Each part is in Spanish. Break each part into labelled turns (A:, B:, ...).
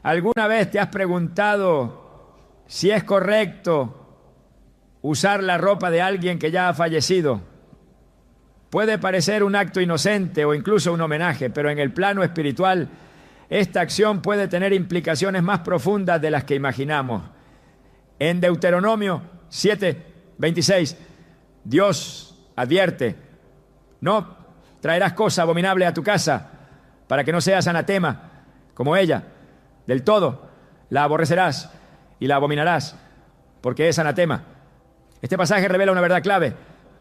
A: ¿Alguna vez te has preguntado si es correcto usar la ropa de alguien que ya ha fallecido? Puede parecer un acto inocente o incluso un homenaje, pero en el plano espiritual, esta acción puede tener implicaciones más profundas de las que imaginamos. En Deuteronomio 7:26, Dios advierte: no traerás cosa abominable a tu casa, para que no seas anatema como ella. Del todo la aborrecerás y la abominarás, porque es anatema. Este pasaje revela una verdad clave.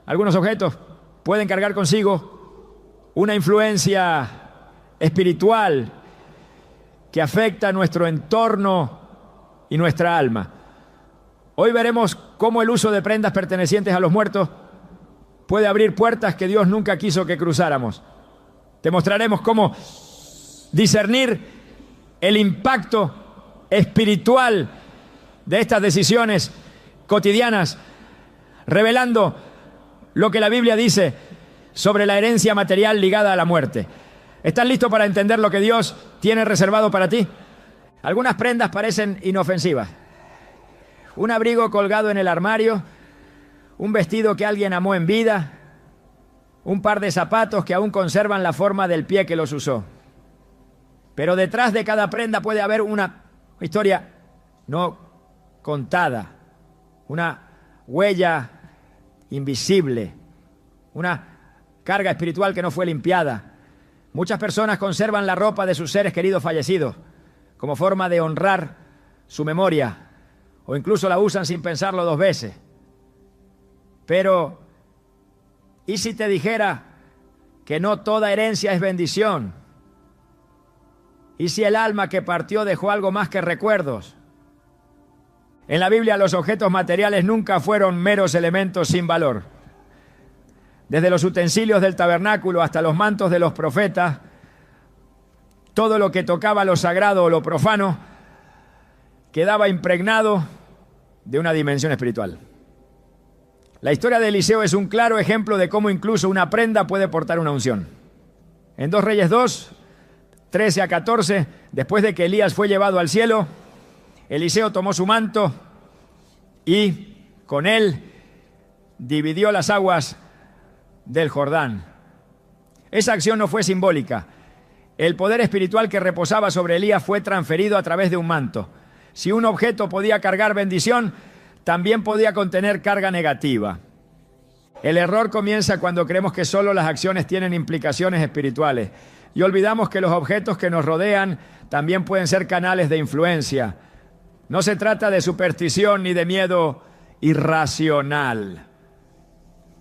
A: Algunos objetos pueden cargar consigo una influencia espiritual que afecta nuestro entorno y nuestra alma. Hoy veremos cómo el uso de prendas pertenecientes a los muertos puede abrir puertas que Dios nunca quiso que cruzáramos. Te mostraremos cómo discernir el impacto espiritual de estas decisiones cotidianas, revelando lo que la Biblia dice sobre la herencia material ligada a la muerte. ¿Estás listo para entender lo que Dios tiene reservado para ti? Algunas prendas parecen inofensivas. Un abrigo colgado en el armario, un vestido que alguien amó en vida, un par de zapatos que aún conservan la forma del pie que los usó. Pero detrás de cada prenda puede haber una historia no contada, una huella invisible, una carga espiritual que no fue limpiada. Muchas personas conservan la ropa de sus seres queridos fallecidos como forma de honrar su memoria, o incluso la usan sin pensarlo dos veces. Pero, ¿y si te dijera que no toda herencia es bendición? ¿Y si el alma que partió dejó algo más que recuerdos? En la Biblia los objetos materiales nunca fueron meros elementos sin valor. Desde los utensilios del tabernáculo hasta los mantos de los profetas, todo lo que tocaba lo sagrado o lo profano quedaba impregnado de una dimensión espiritual. La historia de Eliseo es un claro ejemplo de cómo incluso una prenda puede portar una unción. En 2 Reyes 2, 13 a 14, después de que Elías fue llevado al cielo, Eliseo tomó su manto y con él dividió las aguas del Jordán. Esa acción no fue simbólica. El poder espiritual que reposaba sobre Elías fue transferido a través de un manto. Si un objeto podía cargar bendición, también podía contener carga negativa. El error comienza cuando creemos que solo las acciones tienen implicaciones espirituales y olvidamos que los objetos que nos rodean también pueden ser canales de influencia. No se trata de superstición ni de miedo irracional,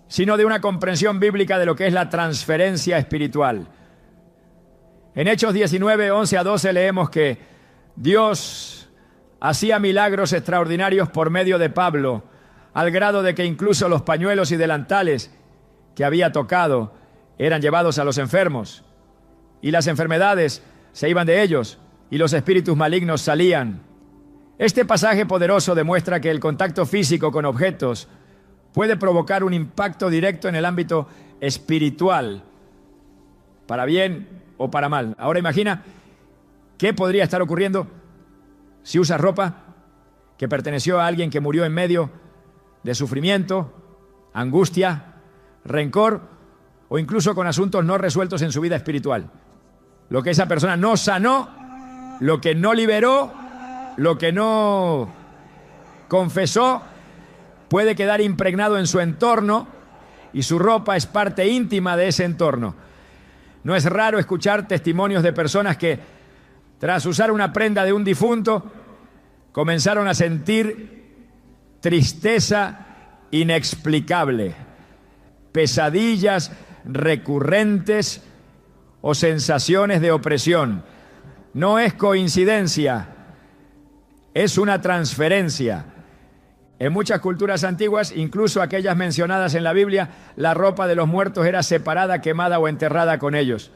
A: sino de una comprensión bíblica de lo que es la transferencia espiritual. En Hechos 19, 11 a 12 leemos que Dios hacía milagros extraordinarios por medio de Pablo, al grado de que incluso los pañuelos y delantales que había tocado eran llevados a los enfermos, y las enfermedades se iban de ellos, y los espíritus malignos salían. Este pasaje poderoso demuestra que el contacto físico con objetos puede provocar un impacto directo en el ámbito espiritual, para bien o para mal. Ahora imagina qué podría estar ocurriendo si usas ropa que perteneció a alguien que murió en medio de sufrimiento, angustia, rencor o incluso con asuntos no resueltos en su vida espiritual. Lo que esa persona no sanó, lo que no liberó, lo que no confesó, puede quedar impregnado en su entorno y su ropa es parte íntima de ese entorno. No es raro escuchar testimonios de personas que, tras usar una prenda de un difunto, comenzaron a sentir tristeza inexplicable, pesadillas recurrentes o sensaciones de opresión. No es coincidencia, es una transferencia. En muchas culturas antiguas, incluso aquellas mencionadas en la Biblia, la ropa de los muertos era separada, quemada o enterrada con ellos.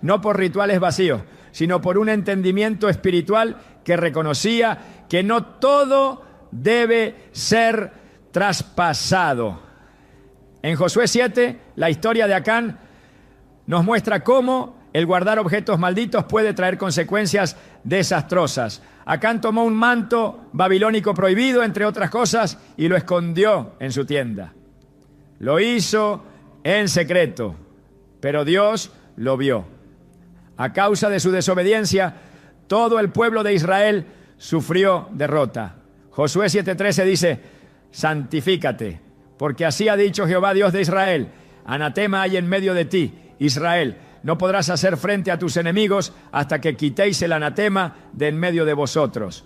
A: No por rituales vacíos, sino por un entendimiento espiritual que reconocía que no todo debe ser traspasado. En Josué 7, la historia de Acán nos muestra cómo El guardar objetos malditos puede traer consecuencias desastrosas. Acán tomó un manto babilónico prohibido, entre otras cosas, y lo escondió en su tienda. Lo hizo en secreto, pero Dios lo vio. A causa de su desobediencia, todo el pueblo de Israel sufrió derrota. Josué 7:13 dice: santifícate, porque así ha dicho Jehová Dios de Israel: anatema hay en medio de ti, Israel. No podrás hacer frente a tus enemigos hasta que quitéis el anatema de en medio de vosotros.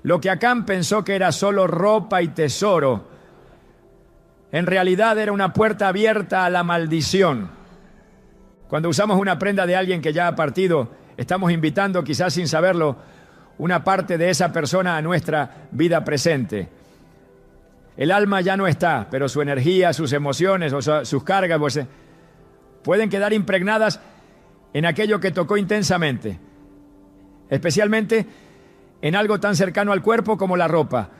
A: Lo que Acán pensó que era solo ropa y tesoro, en realidad era una puerta abierta a la maldición. Cuando usamos una prenda de alguien que ya ha partido, estamos invitando, quizás sin saberlo, una parte de esa persona a nuestra vida presente. El alma ya no está, pero su energía, sus emociones o sus cargas pueden quedar impregnadas en aquello que tocó intensamente, especialmente en algo tan cercano al cuerpo como la ropa.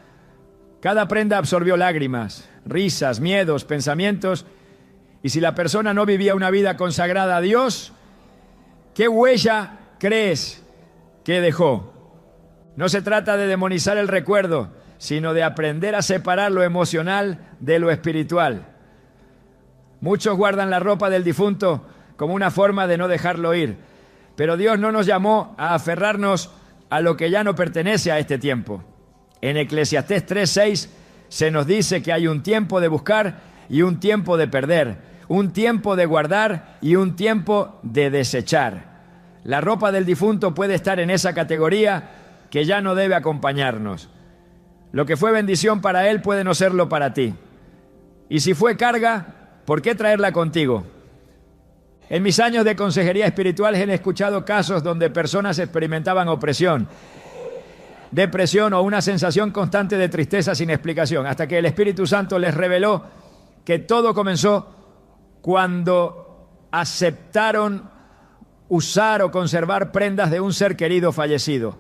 A: Cada prenda absorbió lágrimas, risas, miedos, pensamientos, y si la persona no vivía una vida consagrada a Dios, ¿qué huella crees que dejó? No se trata de demonizar el recuerdo, sino de aprender a separar lo emocional de lo espiritual. Muchos guardan la ropa del difunto como una forma de no dejarlo ir, pero Dios no nos llamó a aferrarnos a lo que ya no pertenece a este tiempo. En Eclesiastés 3:6 se nos dice que hay un tiempo de buscar y un tiempo de perder, un tiempo de guardar y un tiempo de desechar. La ropa del difunto puede estar en esa categoría que ya no debe acompañarnos. Lo que fue bendición para él puede no serlo para ti. Y si fue carga, ¿por qué traerla contigo? En mis años de consejería espiritual he escuchado casos donde personas experimentaban opresión, depresión o una sensación constante de tristeza sin explicación, hasta que el Espíritu Santo les reveló que todo comenzó cuando aceptaron usar o conservar prendas de un ser querido fallecido.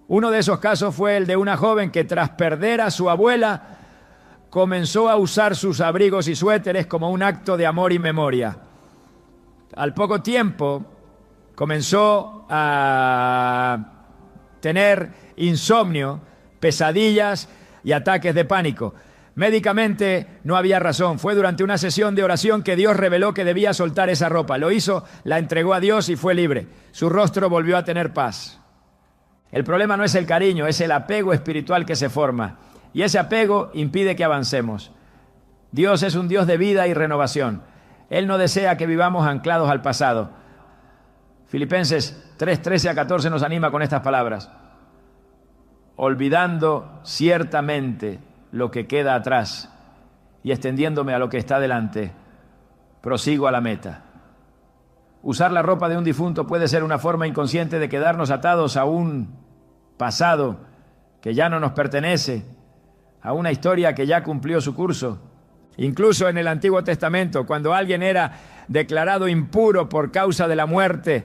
A: Uno de esos casos fue el de una joven que, tras perder a su abuela, comenzó a usar sus abrigos y suéteres como un acto de amor y memoria. Al poco tiempo comenzó a tener insomnio, pesadillas y ataques de pánico. Médicamente no había razón. Fue durante una sesión de oración que Dios reveló que debía soltar esa ropa. Lo hizo, la entregó a Dios y fue libre. Su rostro volvió a tener paz. El problema no es el cariño, es el apego espiritual que se forma. Y ese apego impide que avancemos. Dios es un Dios de vida y renovación. Él no desea que vivamos anclados al pasado. Filipenses 3:13-14 nos anima con estas palabras: olvidando ciertamente lo que queda atrás y extendiéndome a lo que está delante, prosigo a la meta. Usar la ropa de un difunto puede ser una forma inconsciente de quedarnos atados a un pasado que ya no nos pertenece, a una historia que ya cumplió su curso. Incluso en el Antiguo Testamento, cuando alguien era declarado impuro por causa de la muerte,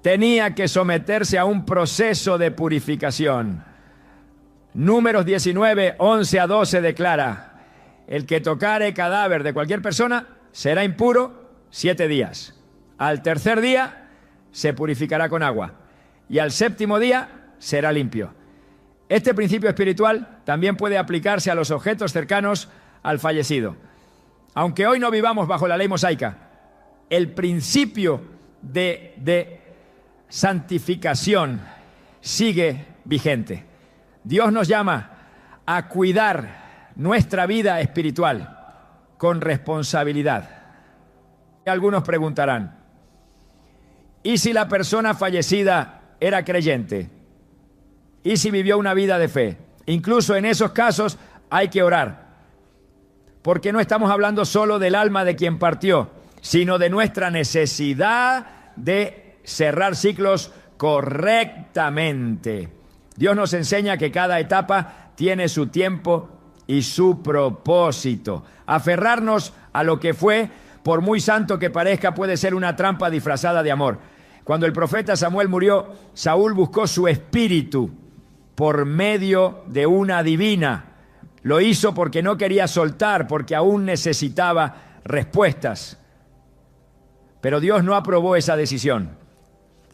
A: tenía que someterse a un proceso de purificación. Números 19, 11-12 declara: el que tocare cadáver de cualquier persona será impuro 7 días. Al tercer día se purificará con agua y al séptimo día será limpio. Este principio espiritual también puede aplicarse a los objetos cercanos al fallecido. Aunque hoy no vivamos bajo la ley mosaica, el principio de santificación sigue vigente. Dios nos llama a cuidar nuestra vida espiritual con responsabilidad. Algunos preguntarán: ¿y si la persona fallecida era creyente? ¿Y si vivió una vida de fe? Incluso en esos casos hay que orar, porque no estamos hablando solo del alma de quien partió, sino de nuestra necesidad de cerrar ciclos correctamente. Dios nos enseña que cada etapa tiene su tiempo y su propósito. Aferrarnos a lo que fue, por muy santo que parezca, puede ser una trampa disfrazada de amor. Cuando el profeta Samuel murió, Saúl buscó su espíritu por medio de una divina. Lo hizo porque no quería soltar, porque aún necesitaba respuestas. Pero Dios no aprobó esa decisión.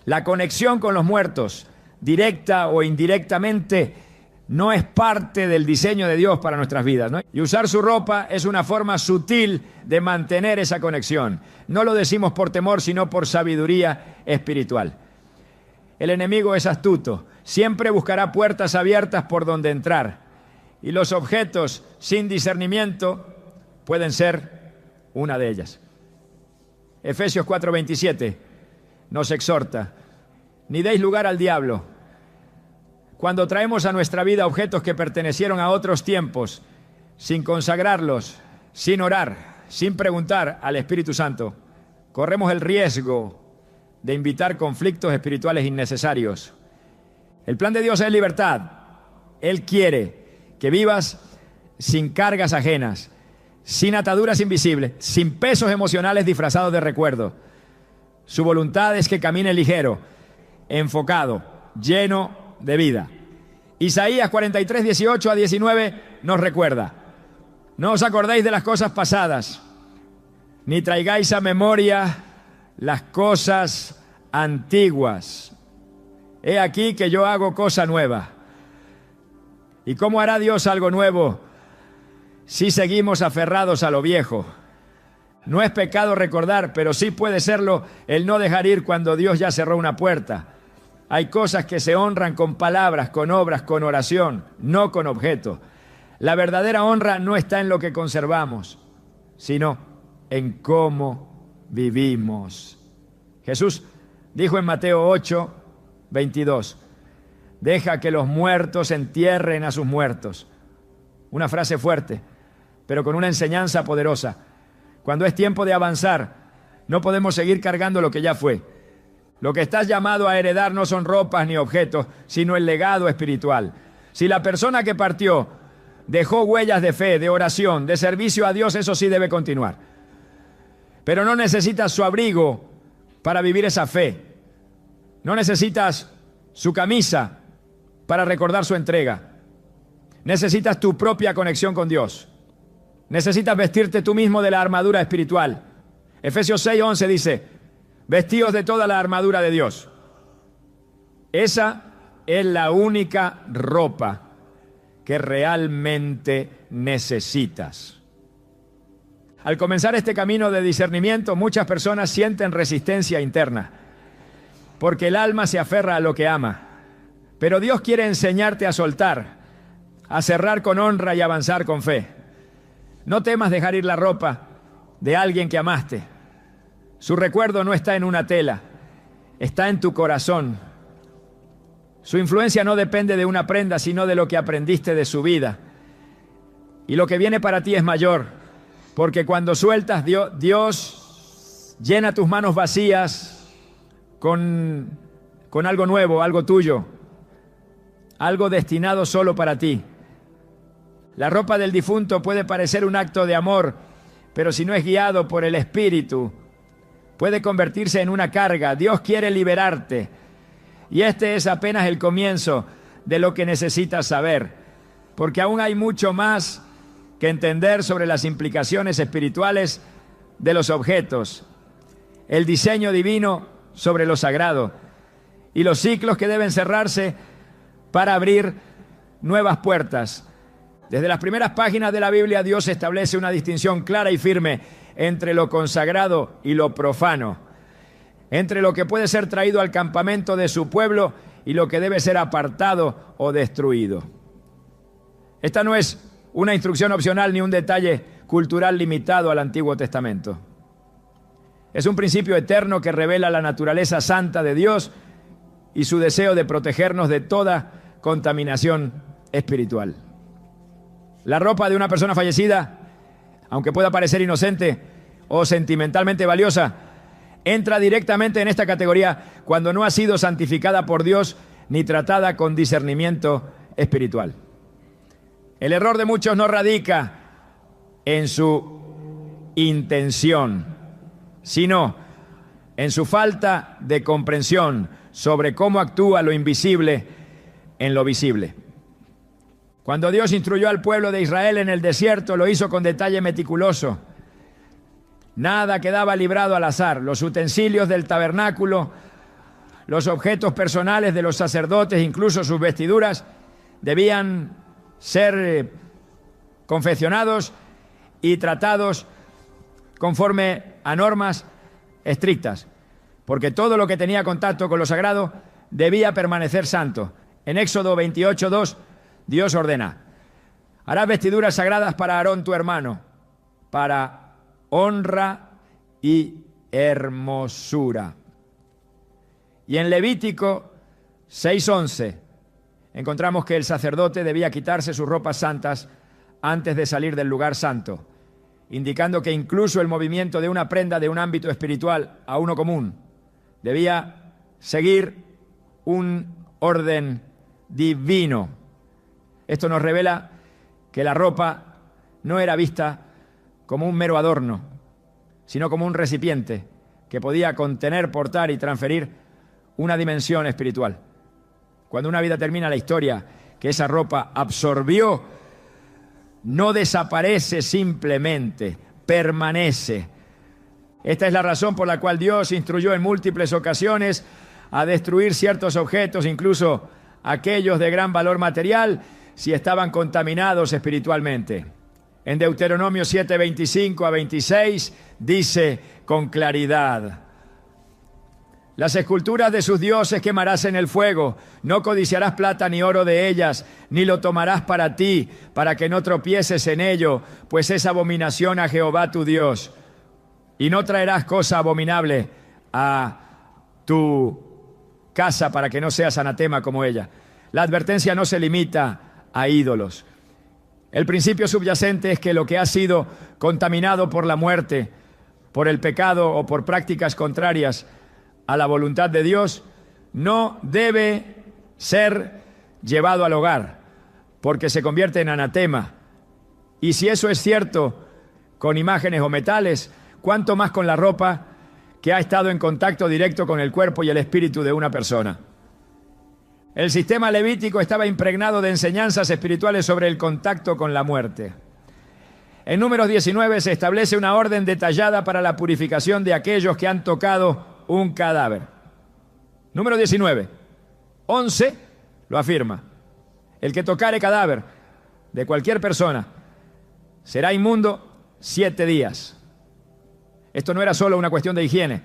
A: La conexión con los muertos, directa o indirectamente, no es parte del diseño de Dios para nuestras vidas, ¿no? Y usar su ropa es una forma sutil de mantener esa conexión. No lo decimos por temor, sino por sabiduría espiritual. El enemigo es astuto. Siempre buscará puertas abiertas por donde entrar. Y los objetos sin discernimiento pueden ser una de ellas. Efesios 4:27 nos exhorta: ni deis lugar al diablo. Cuando traemos a nuestra vida objetos que pertenecieron a otros tiempos, sin consagrarlos, sin orar, sin preguntar al Espíritu Santo, corremos el riesgo de invitar conflictos espirituales innecesarios. El plan de Dios es libertad. Él quiere que vivas sin cargas ajenas, sin ataduras invisibles, sin pesos emocionales disfrazados de recuerdo. Su voluntad es que camine ligero, enfocado, lleno de vida. Isaías 43, 18 a 19 nos recuerda: no os acordéis de las cosas pasadas, ni traigáis a memoria las cosas antiguas. He aquí que yo hago cosa nueva. ¿Y cómo hará Dios algo nuevo si seguimos aferrados a lo viejo? No es pecado recordar, pero sí puede serlo el no dejar ir cuando Dios ya cerró una puerta. Hay cosas que se honran con palabras, con obras, con oración, no con objetos. La verdadera honra no está en lo que conservamos, sino en cómo vivimos. Jesús dijo en Mateo 8, 22, deja que los muertos entierren a sus muertos. Una frase fuerte, pero con una enseñanza poderosa. Cuando es tiempo de avanzar, no podemos seguir cargando lo que ya fue. Lo que estás llamado a heredar no son ropas ni objetos, sino el legado espiritual. Si la persona que partió dejó huellas de fe, de oración, de servicio a Dios, eso sí debe continuar. Pero no necesitas su abrigo para vivir esa fe. No necesitas su camisa para recordar su entrega. Necesitas tu propia conexión con Dios. Necesitas vestirte tú mismo de la armadura espiritual. Efesios 6:11 dice: vestíos de toda la armadura de Dios. Esa es la única ropa que realmente necesitas. Al comenzar este camino de discernimiento, muchas personas sienten resistencia interna, porque el alma se aferra a lo que ama. Pero Dios quiere enseñarte a soltar, a cerrar con honra y avanzar con fe. No temas dejar ir la ropa de alguien que amaste. Su recuerdo no está en una tela, está en tu corazón. Su influencia no depende de una prenda, sino de lo que aprendiste de su vida. Y lo que viene para ti es mayor, porque cuando sueltas, Dios llena tus manos vacías con algo nuevo, algo tuyo, algo destinado solo para ti. La ropa del difunto puede parecer un acto de amor, pero si no es guiado por el Espíritu, puede convertirse en una carga. Dios quiere liberarte. Y este es apenas el comienzo de lo que necesitas saber, porque aún hay mucho más que entender sobre las implicaciones espirituales de los objetos, el diseño divino sobre lo sagrado y los ciclos que deben cerrarse para abrir nuevas puertas. Desde las primeras páginas de la Biblia, Dios establece una distinción clara y firme entre lo consagrado y lo profano, entre lo que puede ser traído al campamento de su pueblo y lo que debe ser apartado o destruido. Esta no es una instrucción opcional ni un detalle cultural limitado al Antiguo Testamento. Es un principio eterno que revela la naturaleza santa de Dios y su deseo de protegernos de toda contaminación espiritual. La ropa de una persona fallecida, aunque pueda parecer inocente o sentimentalmente valiosa, entra directamente en esta categoría cuando no ha sido santificada por Dios ni tratada con discernimiento espiritual. El error de muchos no radica en su intención, sino en su falta de comprensión sobre cómo actúa lo invisible en lo visible. Cuando Dios instruyó al pueblo de Israel en el desierto, lo hizo con detalle meticuloso. Nada quedaba librado al azar. Los utensilios del tabernáculo, los objetos personales de los sacerdotes, incluso sus vestiduras, debían ser confeccionados y tratados conforme a normas estrictas, porque todo lo que tenía contacto con lo sagrado debía permanecer santo. En Éxodo 28:2, Dios ordena: harás vestiduras sagradas para Aarón tu hermano, para honra y hermosura. Y en Levítico 6:11 encontramos que el sacerdote debía quitarse sus ropas santas antes de salir del lugar santo, indicando que incluso el movimiento de una prenda de un ámbito espiritual a uno común debía seguir un orden divino. Esto nos revela que la ropa no era vista como un mero adorno, sino como un recipiente que podía contener, portar y transferir una dimensión espiritual. Cuando una vida termina, la historia que esa ropa absorbió no desaparece simplemente, permanece. Esta es la razón por la cual Dios instruyó en múltiples ocasiones a destruir ciertos objetos, incluso aquellos de gran valor material, si estaban contaminados espiritualmente. En Deuteronomio 7:25-26 dice con claridad: las esculturas de sus dioses quemarás en el fuego, no codiciarás plata ni oro de ellas, ni lo tomarás para ti, para que no tropieces en ello, pues es abominación a Jehová tu Dios. Y no traerás cosa abominable a tu casa para que no seas anatema como ella. La advertencia no se limita a ídolos. El principio subyacente es que lo que ha sido contaminado por la muerte, por el pecado o por prácticas contrarias a la voluntad de Dios, no debe ser llevado al hogar, porque se convierte en anatema. Y si eso es cierto con imágenes o metales, cuánto más con la ropa que ha estado en contacto directo con el cuerpo y el espíritu de una persona. El sistema levítico estaba impregnado de enseñanzas espirituales sobre el contacto con la muerte. En Números 19 se establece una orden detallada para la purificación de aquellos que han tocado un cadáver. Número 19, 11 lo afirma: el que tocare cadáver de cualquier persona será inmundo 7 días. Esto no era solo una cuestión de higiene,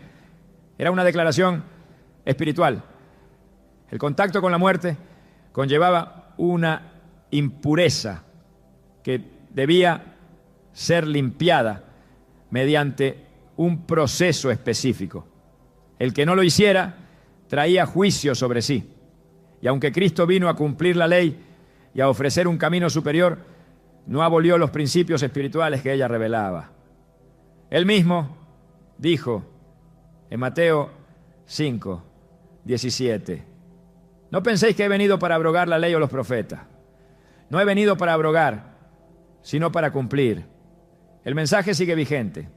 A: era una declaración espiritual. El contacto con la muerte conllevaba una impureza que debía ser limpiada mediante un proceso específico. El que no lo hiciera traía juicio sobre sí. Y aunque Cristo vino a cumplir la ley y a ofrecer un camino superior, no abolió los principios espirituales que ella revelaba. Él mismo dijo en Mateo 5:17: no penséis que he venido para abrogar la ley o los profetas. No he venido para abrogar, sino para cumplir. El mensaje sigue vigente.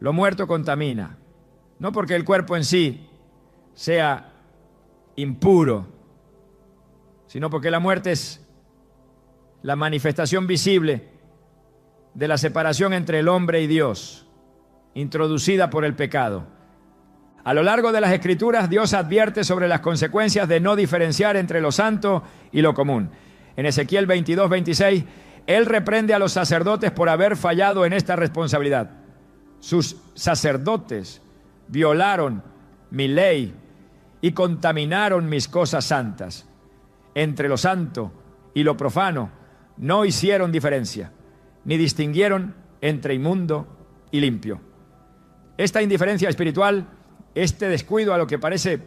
A: Lo muerto contamina. No porque el cuerpo en sí sea impuro, sino porque la muerte es la manifestación visible de la separación entre el hombre y Dios, introducida por el pecado. A lo largo de las Escrituras, Dios advierte sobre las consecuencias de no diferenciar entre lo santo y lo común. En Ezequiel 22:26, Él reprende a los sacerdotes por haber fallado en esta responsabilidad. Sus sacerdotes violaron mi ley y contaminaron mis cosas santas. Entre lo santo y lo profano no hicieron diferencia, ni distinguieron entre inmundo y limpio. Esta indiferencia espiritual, este descuido a lo que parece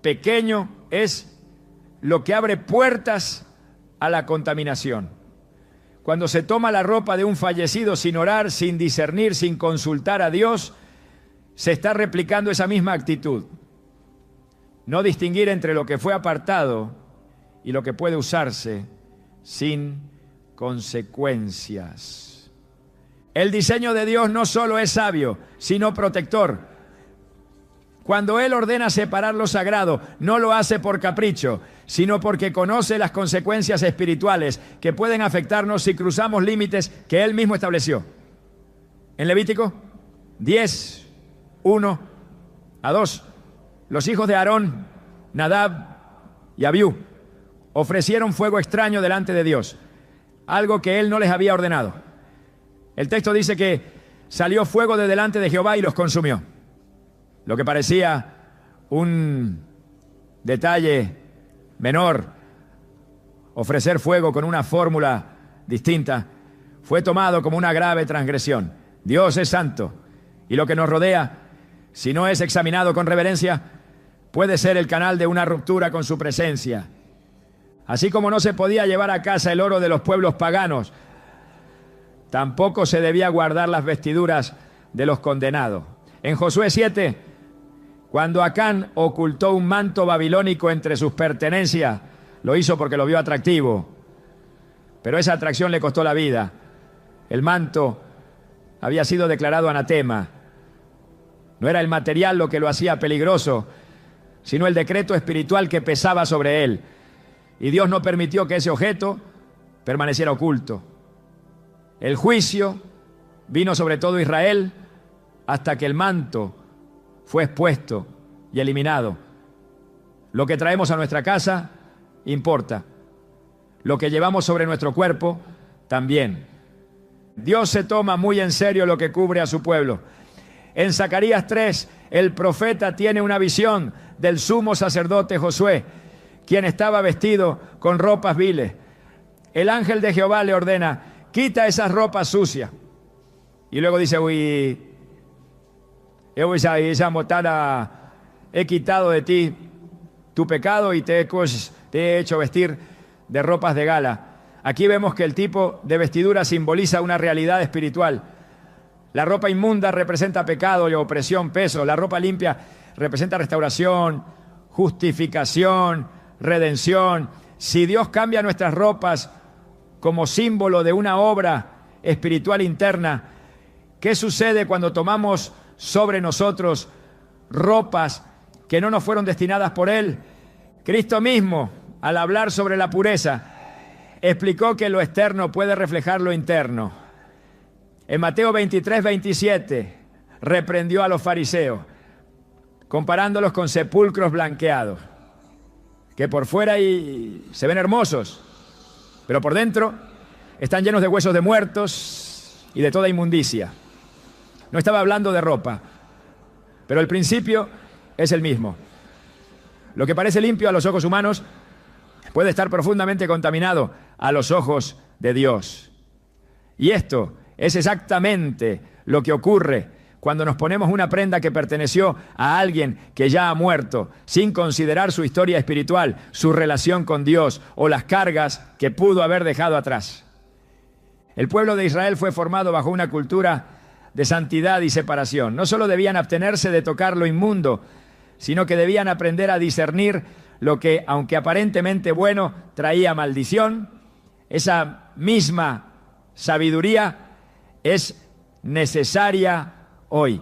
A: pequeño, es lo que abre puertas a la contaminación. Cuando se toma la ropa de un fallecido sin orar, sin discernir, sin consultar a Dios, se está replicando esa misma actitud. No distinguir entre lo que fue apartado y lo que puede usarse sin consecuencias. El diseño de Dios no solo es sabio, sino protector. Cuando Él ordena separar lo sagrado, no lo hace por capricho, sino porque conoce las consecuencias espirituales que pueden afectarnos si cruzamos límites que Él mismo estableció. En Levítico 10, 1 a 2. Los hijos de Aarón, Nadab y Abiú, ofrecieron fuego extraño delante de Dios, algo que él no les había ordenado. El texto dice que salió fuego de delante de Jehová y los consumió. Lo que parecía un detalle menor, ofrecer fuego con una fórmula distinta, fue tomado como una grave transgresión. Dios es santo y lo que nos rodea, si no es examinado con reverencia, puede ser el canal de una ruptura con su presencia. Así como no se podía llevar a casa el oro de los pueblos paganos, tampoco se debía guardar las vestiduras de los condenados. En Josué 7, cuando Acán ocultó un manto babilónico entre sus pertenencias, lo hizo porque lo vio atractivo, pero esa atracción le costó la vida. El manto había sido declarado anatema. No era el material lo que lo hacía peligroso, sino el decreto espiritual que pesaba sobre él. Y Dios no permitió que ese objeto permaneciera oculto. El juicio vino sobre todo Israel hasta que el manto fue expuesto y eliminado. Lo que traemos a nuestra casa importa. Lo que llevamos sobre nuestro cuerpo también. Dios se toma muy en serio lo que cubre a su pueblo. En Zacarías 3, el profeta tiene una visión del sumo sacerdote Josué, quien estaba vestido con ropas viles. El ángel de Jehová le ordena: quita esas ropas sucias. Y luego dice: he quitado de ti tu pecado y te he hecho vestir de ropas de gala. Aquí vemos que el tipo de vestidura simboliza una realidad espiritual. La ropa inmunda representa pecado y opresión, peso. La ropa limpia representa restauración, justificación, redención. Si Dios cambia nuestras ropas como símbolo de una obra espiritual interna, ¿qué sucede cuando tomamos sobre nosotros ropas que no nos fueron destinadas por Él? Cristo mismo, al hablar sobre la pureza, explicó que lo externo puede reflejar lo interno. En Mateo 23, 27, reprendió a los fariseos, comparándolos con sepulcros blanqueados, que por fuera se ven hermosos, pero por dentro están llenos de huesos de muertos y de toda inmundicia. No estaba hablando de ropa, pero el principio es el mismo. Lo que parece limpio a los ojos humanos puede estar profundamente contaminado a los ojos de Dios. Y esto es exactamente lo que ocurre cuando nos ponemos una prenda que perteneció a alguien que ya ha muerto, sin considerar su historia espiritual, su relación con Dios o las cargas que pudo haber dejado atrás. El pueblo de Israel fue formado bajo una cultura de santidad y separación. No solo debían abstenerse de tocar lo inmundo, sino que debían aprender a discernir lo que, aunque aparentemente bueno, traía maldición. Esa misma sabiduría es necesaria hoy.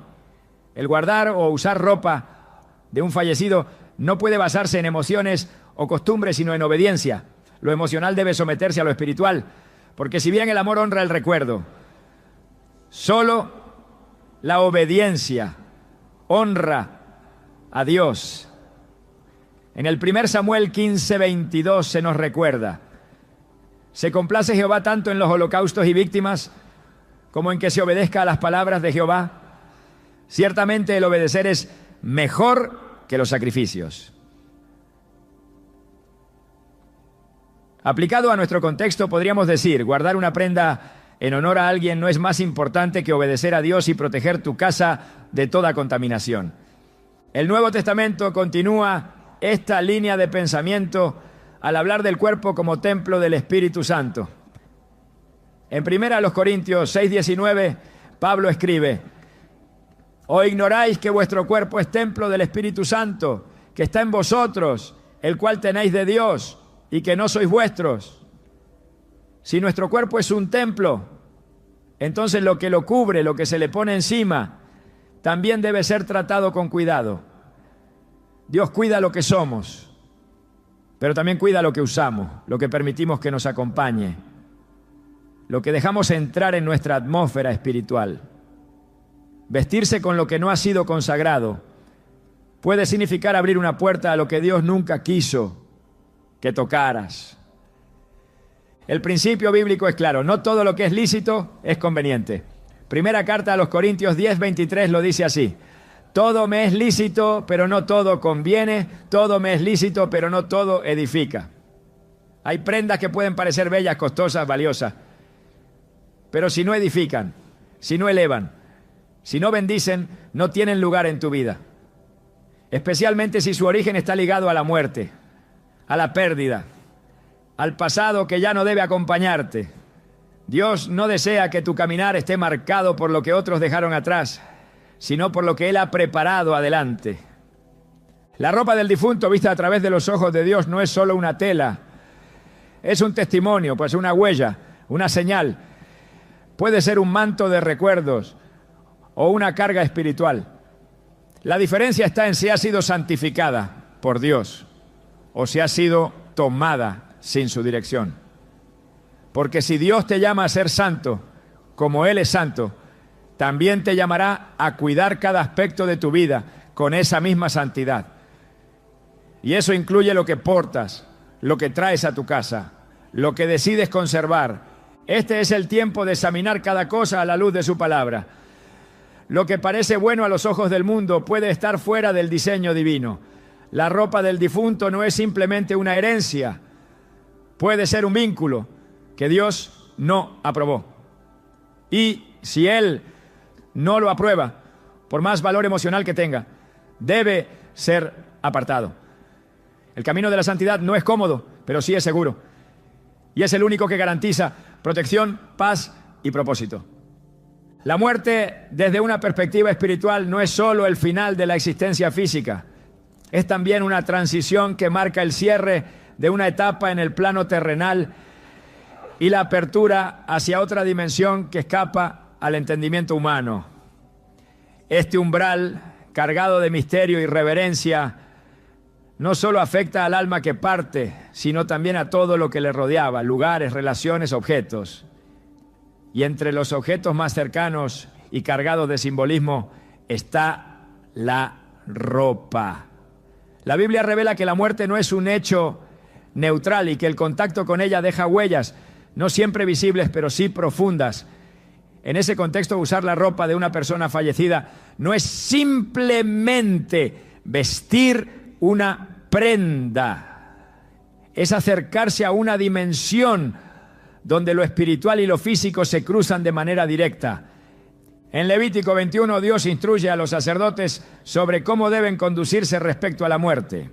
A: El guardar o usar ropa de un fallecido no puede basarse en emociones o costumbres, sino en obediencia. Lo emocional debe someterse a lo espiritual, porque si bien el amor honra el recuerdo, solo la obediencia honra a Dios. En el 1 Samuel 15, 22 se nos recuerda: se complace Jehová tanto en los holocaustos y víctimas como en que se obedezca a las palabras de Jehová. Ciertamente el obedecer es mejor que los sacrificios. Aplicado a nuestro contexto, podríamos decir: guardar una prenda en honor a alguien no es más importante que obedecer a Dios y proteger tu casa de toda contaminación. El Nuevo Testamento continúa esta línea de pensamiento al hablar del cuerpo como templo del Espíritu Santo. En 1 Corintios 6, 19, Pablo escribe: ¿o ignoráis que vuestro cuerpo es templo del Espíritu Santo, que está en vosotros, el cual tenéis de Dios, y que no sois vuestros? Si nuestro cuerpo es un templo, entonces lo que lo cubre, lo que se le pone encima, también debe ser tratado con cuidado. Dios cuida lo que somos, pero también cuida lo que usamos, lo que permitimos que nos acompañe, lo que dejamos entrar en nuestra atmósfera espiritual. Vestirse con lo que no ha sido consagrado puede significar abrir una puerta a lo que Dios nunca quiso que tocaras. El principio bíblico es claro, no todo lo que es lícito es conveniente. Primera carta a los Corintios 10:23 lo dice así: todo me es lícito, pero no todo conviene, todo me es lícito, pero no todo edifica. Hay prendas que pueden parecer bellas, costosas, valiosas, pero si no edifican, si no elevan, si no bendicen, no tienen lugar en tu vida. Especialmente si su origen está ligado a la muerte, a la pérdida, al pasado que ya no debe acompañarte. Dios no desea que tu caminar esté marcado por lo que otros dejaron atrás, sino por lo que Él ha preparado adelante. La ropa del difunto vista a través de los ojos de Dios no es solo una tela, es un testimonio, pues una huella, una señal. Puede ser un manto de recuerdos o una carga espiritual. La diferencia está en si ha sido santificada por Dios o si ha sido tomada sin su dirección. Porque si Dios te llama a ser santo, como Él es santo, también te llamará a cuidar cada aspecto de tu vida con esa misma santidad. Y eso incluye lo que portas, lo que traes a tu casa, lo que decides conservar. Este es el tiempo de examinar cada cosa a la luz de su palabra. Lo que parece bueno a los ojos del mundo puede estar fuera del diseño divino. La ropa del difunto no es simplemente una herencia, puede ser un vínculo que Dios no aprobó. Y si Él no lo aprueba, por más valor emocional que tenga, debe ser apartado. El camino de la santidad no es cómodo, pero sí es seguro. Y es el único que garantiza protección, paz y propósito. La muerte, desde una perspectiva espiritual, no es solo el final de la existencia física. Es también una transición que marca el cierre de una etapa en el plano terrenal y la apertura hacia otra dimensión que escapa al entendimiento humano. Este umbral, cargado de misterio y reverencia, no solo afecta al alma que parte, sino también a todo lo que le rodeaba, lugares, relaciones, objetos. Y entre los objetos más cercanos y cargados de simbolismo está la ropa. La Biblia revela que la muerte no es un hecho neutral y que el contacto con ella deja huellas, no siempre visibles, pero sí profundas. En ese contexto, usar la ropa de una persona fallecida no es simplemente vestir una prenda, es acercarse a una dimensión donde lo espiritual y lo físico se cruzan de manera directa. En Levítico 21, Dios instruye a los sacerdotes sobre cómo deben conducirse respecto a la muerte.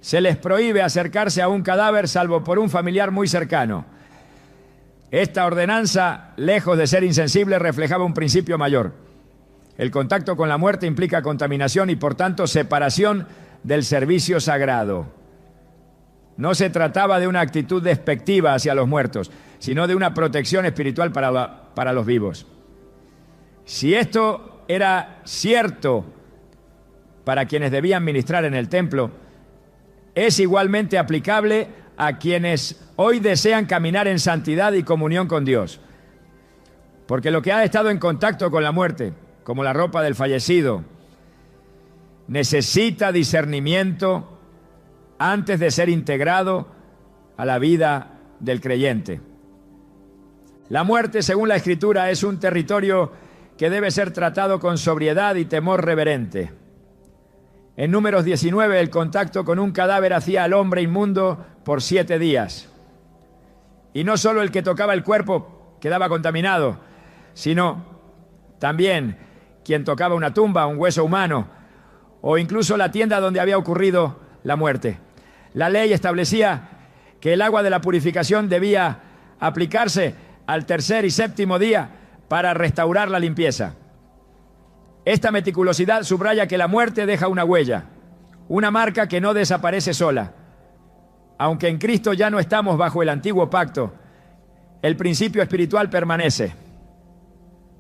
A: Se les prohíbe acercarse a un cadáver salvo por un familiar muy cercano. Esta ordenanza, lejos de ser insensible, reflejaba un principio mayor. El contacto con la muerte implica contaminación y, por tanto, separación del servicio sagrado. No se trataba de una actitud despectiva hacia los muertos, sino de una protección espiritual para los vivos. Si esto era cierto para quienes debían ministrar en el templo, es igualmente aplicable a quienes hoy desean caminar en santidad y comunión con Dios. Porque lo que ha estado en contacto con la muerte, como la ropa del fallecido, necesita discernimiento antes de ser integrado a la vida del creyente. La muerte, según la Escritura, es un territorio que debe ser tratado con sobriedad y temor reverente. En Números 19, el contacto con un cadáver hacía al hombre inmundo por 7 días. Y no solo el que tocaba el cuerpo quedaba contaminado, sino también quien tocaba una tumba, un hueso humano, o incluso la tienda donde había ocurrido la muerte. La ley establecía que el agua de la purificación debía aplicarse al 3er y 7º día para restaurar la limpieza. Esta meticulosidad subraya que la muerte deja una huella, una marca que no desaparece sola. Aunque en Cristo ya no estamos bajo el antiguo pacto, el principio espiritual permanece.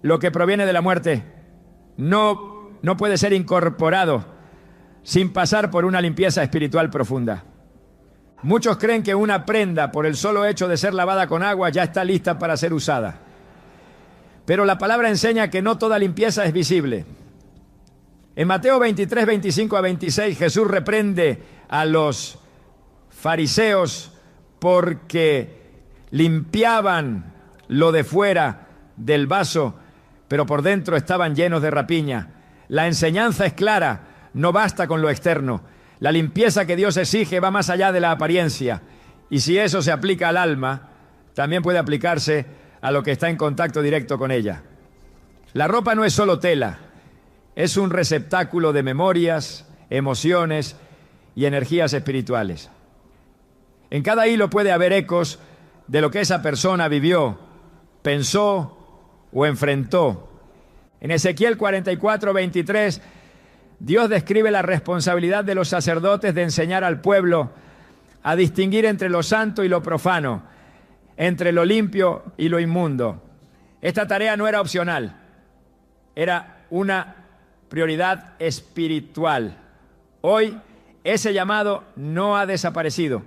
A: Lo que proviene de la muerte no puede ser incorporado sin pasar por una limpieza espiritual profunda. Muchos creen que una prenda, por el solo hecho de ser lavada con agua, ya está lista para ser usada. Pero la palabra enseña que no toda limpieza es visible. En Mateo 23, 25 a 26, Jesús reprende a los fariseos porque limpiaban lo de fuera del vaso, pero por dentro estaban llenos de rapiña. La enseñanza es clara, no basta con lo externo. La limpieza que Dios exige va más allá de la apariencia. Y si eso se aplica al alma, también puede aplicarse a lo que está en contacto directo con ella. La ropa no es solo tela, es un receptáculo de memorias, emociones y energías espirituales. En cada hilo puede haber ecos de lo que esa persona vivió, pensó o enfrentó. En Ezequiel 44, 23, Dios describe la responsabilidad de los sacerdotes de enseñar al pueblo a distinguir entre lo santo y lo profano, entre lo limpio y lo inmundo. Esta tarea no era opcional, era una prioridad espiritual. Hoy ese llamado no ha desaparecido.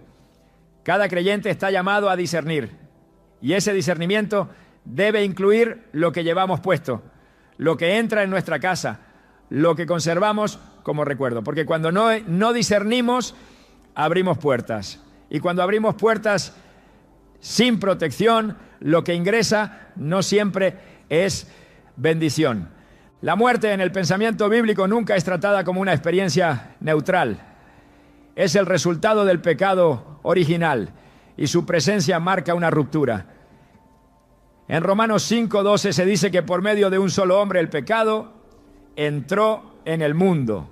A: Cada creyente está llamado a discernir, y ese discernimiento debe incluir lo que llevamos puesto, lo que entra en nuestra casa, lo que conservamos como recuerdo. Porque cuando no discernimos, abrimos puertas. Y cuando abrimos puertas sin protección, lo que ingresa no siempre es bendición. La muerte en el pensamiento bíblico nunca es tratada como una experiencia neutral. Es el resultado del pecado original y su presencia marca una ruptura. En Romanos 5:12 se dice que por medio de un solo hombre el pecado entró en el mundo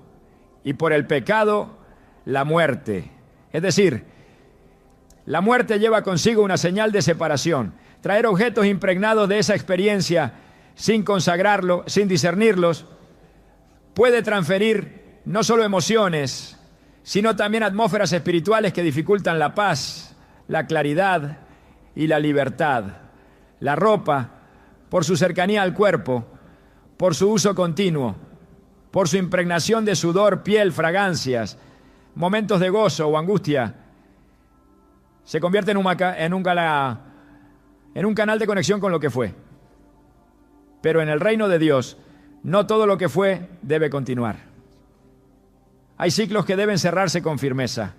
A: y por el pecado la muerte. Es decir, la muerte lleva consigo una señal de separación. Traer objetos impregnados de esa experiencia sin consagrarlo, sin discernirlos, puede transferir no solo emociones, sino también atmósferas espirituales que dificultan la paz, la claridad y la libertad. La ropa, por su cercanía al cuerpo, por su uso continuo, por su impregnación de sudor, piel, fragancias, momentos de gozo o angustia, se convierte en un canal de conexión con lo que fue. Pero en el reino de Dios, no todo lo que fue debe continuar. Hay ciclos que deben cerrarse con firmeza.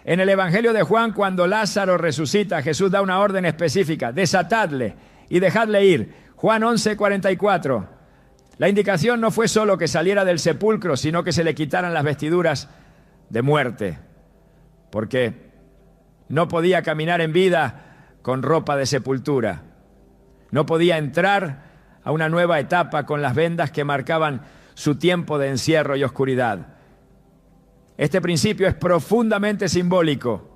A: En el Evangelio de Juan, cuando Lázaro resucita, Jesús da una orden específica: desatadle y dejadle ir. Juan 11:44. La indicación no fue solo que saliera del sepulcro, sino que se le quitaran las vestiduras de muerte, porque no podía caminar en vida con ropa de sepultura. No podía entrar a una nueva etapa con las vendas que marcaban su tiempo de encierro y oscuridad. Este principio es profundamente simbólico.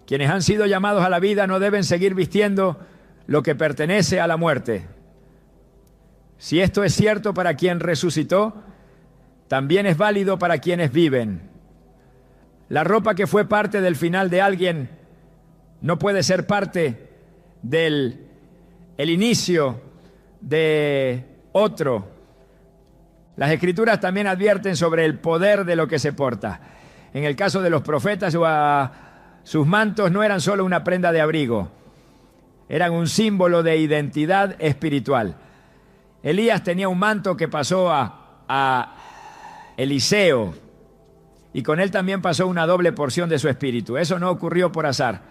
A: Quienes han sido llamados a la vida no deben seguir vistiendo lo que pertenece a la muerte. Si esto es cierto para quien resucitó, también es válido para quienes viven. La ropa que fue parte del final de alguien no puede ser parte del inicio de otro. Las Escrituras también advierten sobre el poder de lo que se porta. En el caso de los profetas, sus mantos no eran solo una prenda de abrigo, eran un símbolo de identidad espiritual. Elías tenía un manto que pasó a Eliseo, y con él también pasó una doble porción de su espíritu. Eso no ocurrió por azar.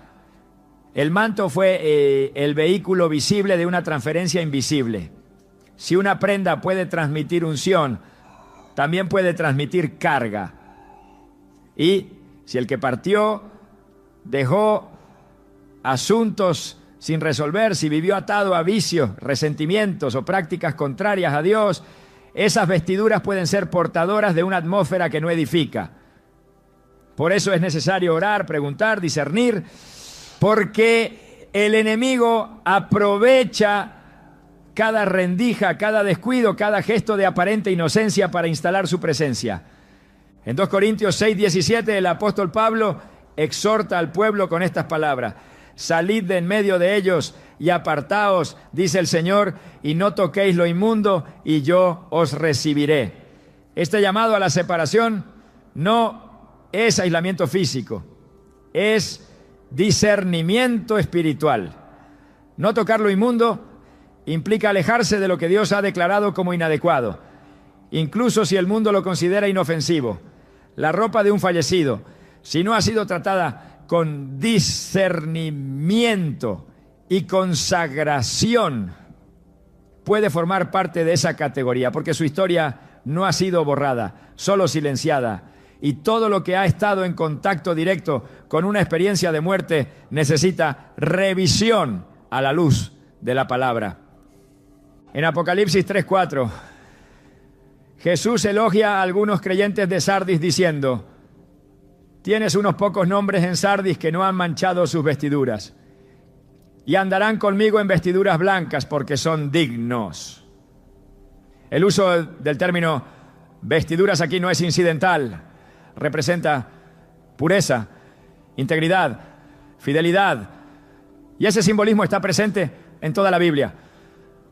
A: El manto fue el vehículo visible de una transferencia invisible. Si una prenda puede transmitir unción, también puede transmitir carga. Y si el que partió dejó asuntos sin resolver, si vivió atado a vicios, resentimientos o prácticas contrarias a Dios, esas vestiduras pueden ser portadoras de una atmósfera que no edifica. Por eso es necesario orar, preguntar, discernir, porque el enemigo aprovecha cada rendija, cada descuido, cada gesto de aparente inocencia para instalar su presencia. En 2 Corintios 6:17 el apóstol Pablo exhorta al pueblo con estas palabras: salid de en medio de ellos y apartaos, dice el Señor, y no toquéis lo inmundo, y yo os recibiré. Este llamado a la separación no es aislamiento físico, es discernimiento espiritual. No tocar lo inmundo implica alejarse de lo que Dios ha declarado como inadecuado, incluso si el mundo lo considera inofensivo. La ropa de un fallecido, si no ha sido tratada con discernimiento y consagración, puede formar parte de esa categoría, porque su historia no ha sido borrada, solo silenciada. Y todo lo que ha estado en contacto directo con una experiencia de muerte necesita revisión a la luz de la palabra. En Apocalipsis 3:4, Jesús elogia a algunos creyentes de Sardis diciendo: tienes unos pocos nombres en Sardis que no han manchado sus vestiduras, y andarán conmigo en vestiduras blancas porque son dignos. El uso del término vestiduras aquí no es incidental. Representa pureza, integridad, fidelidad. Y ese simbolismo está presente en toda la Biblia.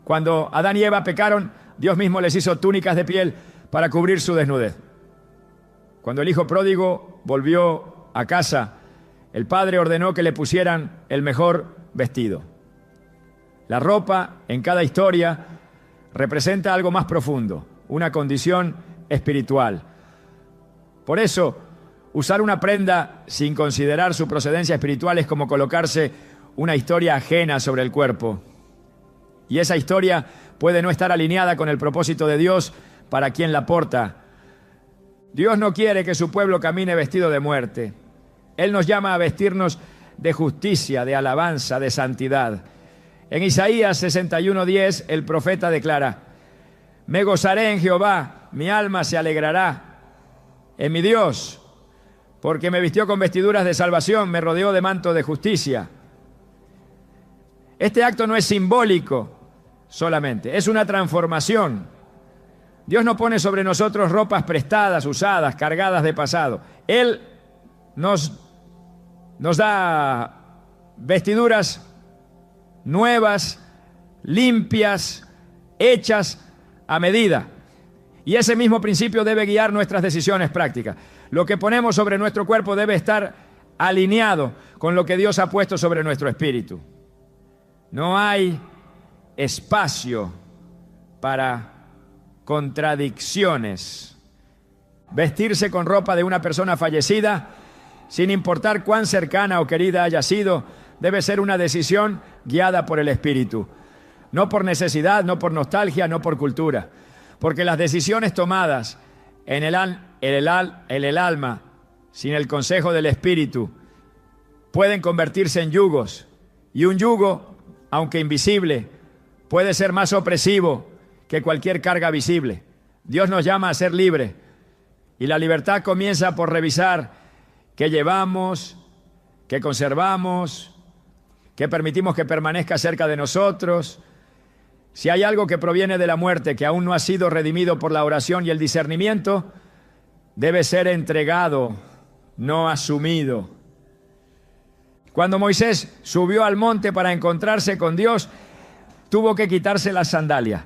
A: Cuando Adán y Eva pecaron, Dios mismo les hizo túnicas de piel para cubrir su desnudez. Cuando el hijo pródigo volvió a casa, el padre ordenó que le pusieran el mejor vestido. La ropa en cada historia representa algo más profundo, una condición espiritual. Por eso, usar una prenda sin considerar su procedencia espiritual es como colocarse una historia ajena sobre el cuerpo. Y esa historia puede no estar alineada con el propósito de Dios para quien la porta. Dios no quiere que su pueblo camine vestido de muerte. Él nos llama a vestirnos de justicia, de alabanza, de santidad. En Isaías 61:10, el profeta declara: me gozaré en Jehová, mi alma se alegrará en mi Dios, porque me vistió con vestiduras de salvación, me rodeó de manto de justicia. Este acto no es simbólico solamente, es una transformación. Dios no pone sobre nosotros ropas prestadas, usadas, cargadas de pasado. Él nos da vestiduras nuevas, limpias, hechas a medida. Y ese mismo principio debe guiar nuestras decisiones prácticas. Lo que ponemos sobre nuestro cuerpo debe estar alineado con lo que Dios ha puesto sobre nuestro espíritu. No hay espacio para contradicciones. Vestirse con ropa de una persona fallecida, sin importar cuán cercana o querida haya sido, debe ser una decisión guiada por el espíritu. No por necesidad, no por nostalgia, no por cultura. Porque las decisiones tomadas en el alma, sin el consejo del espíritu, pueden convertirse en yugos. Y un yugo, aunque invisible, puede ser más opresivo que cualquier carga visible. Dios nos llama a ser libres. Y la libertad comienza por revisar qué llevamos, qué conservamos, qué permitimos que permanezca cerca de nosotros. Si hay algo que proviene de la muerte que aún no ha sido redimido por la oración y el discernimiento, debe ser entregado, no asumido. Cuando Moisés subió al monte para encontrarse con Dios, tuvo que quitarse las sandalias.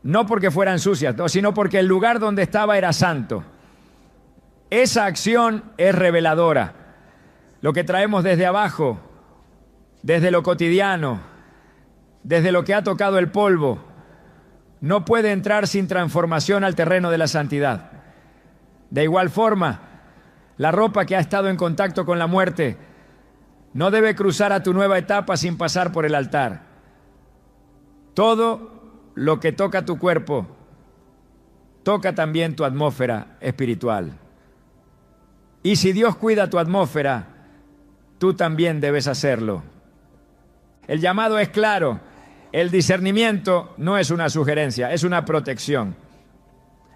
A: No porque fueran sucias, sino porque el lugar donde estaba era santo. Esa acción es reveladora. Lo que traemos desde abajo, desde lo cotidiano, desde lo que ha tocado el polvo, no puede entrar sin transformación al terreno de la santidad. De igual forma, la ropa que ha estado en contacto con la muerte no debe cruzar a tu nueva etapa sin pasar por el altar. Todo lo que toca tu cuerpo, toca también tu atmósfera espiritual. Y si Dios cuida tu atmósfera, tú también debes hacerlo. El llamado es claro. El discernimiento no es una sugerencia, es una protección.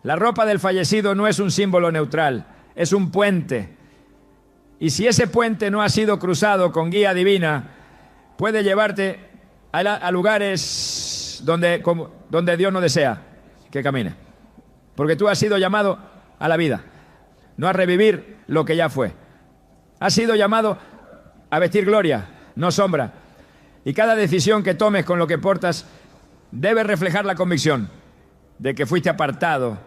A: La ropa del fallecido no es un símbolo neutral, es un puente. Y si ese puente no ha sido cruzado con guía divina, puede llevarte a lugares donde Dios no desea que camine. Porque tú has sido llamado a la vida, no a revivir lo que ya fue. Has sido llamado a vestir gloria, no sombra. Y cada decisión que tomes con lo que portas debe reflejar la convicción de que fuiste apartado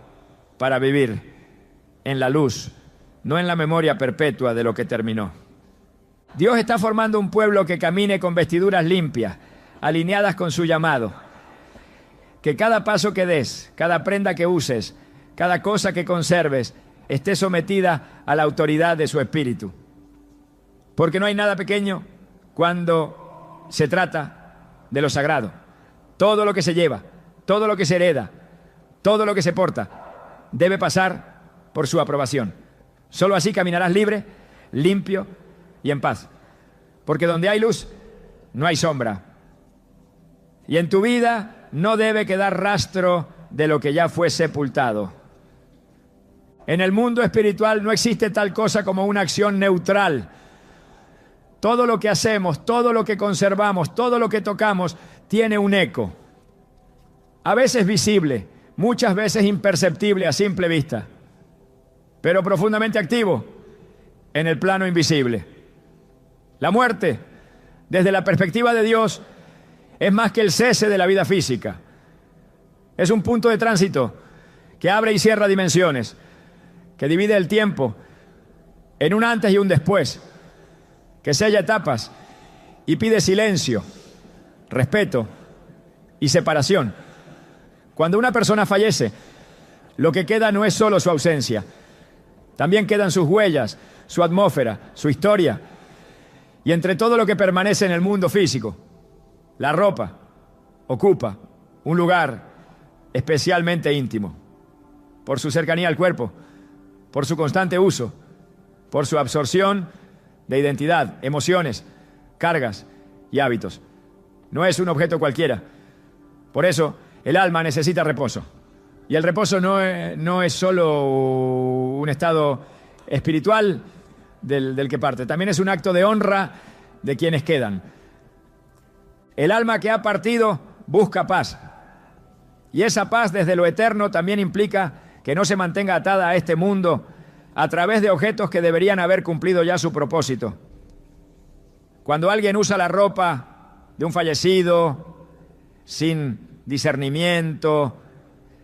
A: para vivir en la luz, no en la memoria perpetua de lo que terminó. Dios está formando un pueblo que camine con vestiduras limpias, alineadas con su llamado. Que cada paso que des, cada prenda que uses, cada cosa que conserves, esté sometida a la autoridad de su Espíritu. Porque no hay nada pequeño cuando se trata de lo sagrado. Todo lo que se lleva, todo lo que se hereda, todo lo que se porta, debe pasar por su aprobación. Solo así caminarás libre, limpio y en paz. Porque donde hay luz, no hay sombra. Y en tu vida no debe quedar rastro de lo que ya fue sepultado. En el mundo espiritual no existe tal cosa como una acción neutral. Todo lo que hacemos, todo lo que conservamos, todo lo que tocamos, tiene un eco. A veces visible, muchas veces imperceptible a simple vista, pero profundamente activo en el plano invisible. La muerte, desde la perspectiva de Dios, es más que el cese de la vida física. Es un punto de tránsito que abre y cierra dimensiones, que divide el tiempo en un antes y un después, que sella etapas y pide silencio, respeto y separación. Cuando una persona fallece, lo que queda no es solo su ausencia, también quedan sus huellas, su atmósfera, su historia, y entre todo lo que permanece en el mundo físico, la ropa ocupa un lugar especialmente íntimo, por su cercanía al cuerpo, por su constante uso, por su absorción de identidad, emociones, cargas y hábitos. No es un objeto cualquiera. Por eso, el alma necesita reposo. Y el reposo no es solo un estado espiritual del que parte, también es un acto de honra de quienes quedan. El alma que ha partido busca paz. Y esa paz desde lo eterno también implica que no se mantenga atada a este mundo a través de objetos que deberían haber cumplido ya su propósito. Cuando alguien usa la ropa de un fallecido sin discernimiento,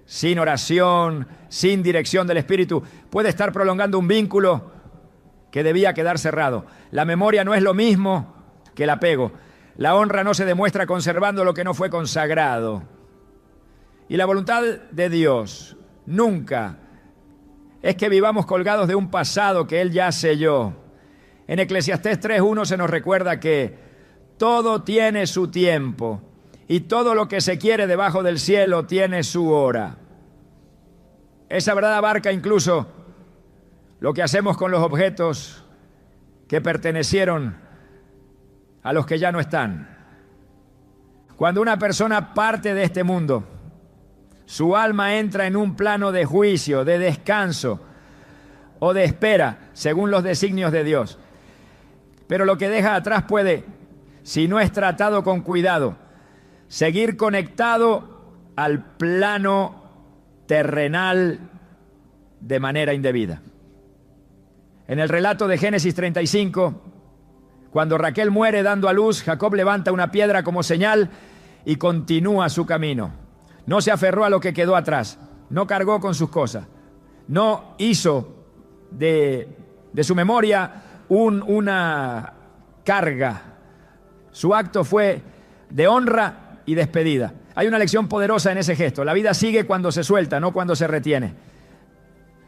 A: sin oración, sin dirección del Espíritu, puede estar prolongando un vínculo que debía quedar cerrado. La memoria no es lo mismo que el apego. La honra no se demuestra conservando lo que no fue consagrado. Y la voluntad de Dios nunca es que vivamos colgados de un pasado que Él ya selló. En Eclesiastés 3:1 se nos recuerda que todo tiene su tiempo y todo lo que se quiere debajo del cielo tiene su hora. Esa verdad abarca incluso lo que hacemos con los objetos que pertenecieron a los que ya no están. Cuando una persona parte de este mundo, su alma entra en un plano de juicio, de descanso o de espera, según los designios de Dios. Pero lo que deja atrás puede, si no es tratado con cuidado, seguir conectado al plano terrenal de manera indebida. En el relato de Génesis 35, cuando Raquel muere dando a luz, Jacob levanta una piedra como señal y continúa su camino. No se aferró a lo que quedó atrás, no cargó con sus cosas, no hizo de su memoria una carga. Su acto fue de honra y despedida. Hay una lección poderosa en ese gesto. La vida sigue cuando se suelta, no cuando se retiene.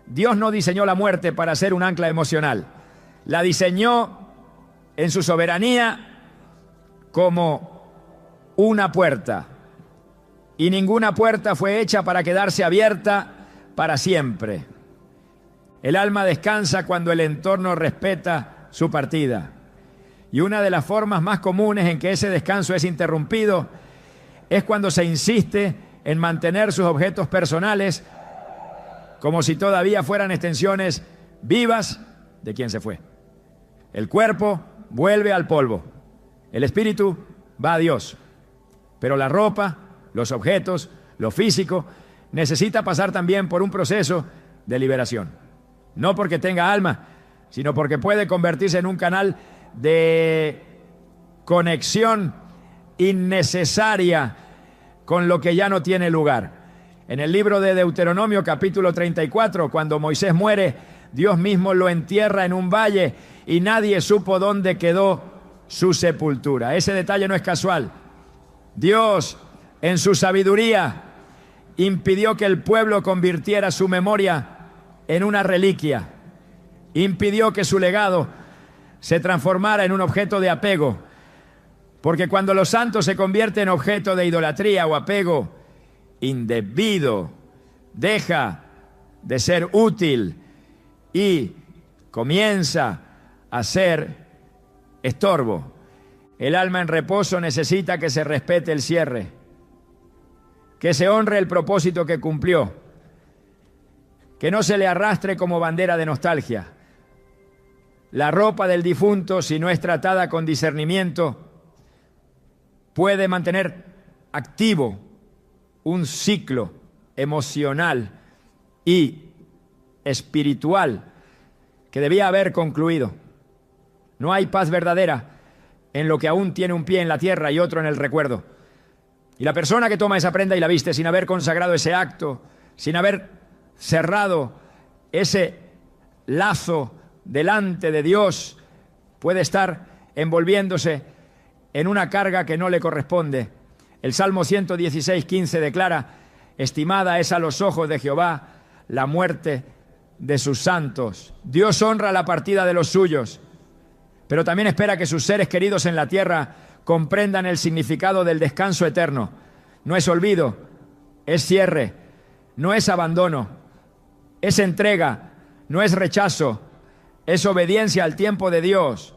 A: Dios no diseñó la muerte para ser un ancla emocional. La diseñó en su soberanía como una puerta. Y ninguna puerta fue hecha para quedarse abierta para siempre. El alma descansa cuando el entorno respeta su partida. Y una de las formas más comunes en que ese descanso es interrumpido es cuando se insiste en mantener sus objetos personales como si todavía fueran extensiones vivas de quien se fue. El cuerpo vuelve al polvo, el espíritu va a Dios, pero la ropa, los objetos, lo físico, necesita pasar también por un proceso de liberación. No porque tenga alma, sino porque puede convertirse en un canal de conexión innecesaria con lo que ya no tiene lugar. En el libro de Deuteronomio, capítulo 34, cuando Moisés muere, Dios mismo lo entierra en un valle y nadie supo dónde quedó su sepultura. Ese detalle no es casual. Dios, en su sabiduría, impidió que el pueblo convirtiera su memoria en una reliquia. Impidió que su legado se transformara en un objeto de apego. Porque cuando los santos se convierten en objeto de idolatría o apego indebido, deja de ser útil y comienza a ser estorbo. El alma en reposo necesita que se respete el cierre, que se honre el propósito que cumplió, que no se le arrastre como bandera de nostalgia. La ropa del difunto, si no es tratada con discernimiento, puede mantener activo un ciclo emocional y espiritual que debía haber concluido. No hay paz verdadera en lo que aún tiene un pie en la tierra y otro en el recuerdo. Y la persona que toma esa prenda y la viste sin haber consagrado ese acto, sin haber cerrado ese lazo delante de Dios, puede estar envolviéndose en una carga que no le corresponde. El Salmo 116:15 declara: estimada es a los ojos de Jehová la muerte de sus santos. Dios honra la partida de los suyos, pero también espera que sus seres queridos en la tierra comprendan el significado del descanso eterno. No es olvido, es cierre, no es abandono, es entrega, no es rechazo, es obediencia al tiempo de Dios.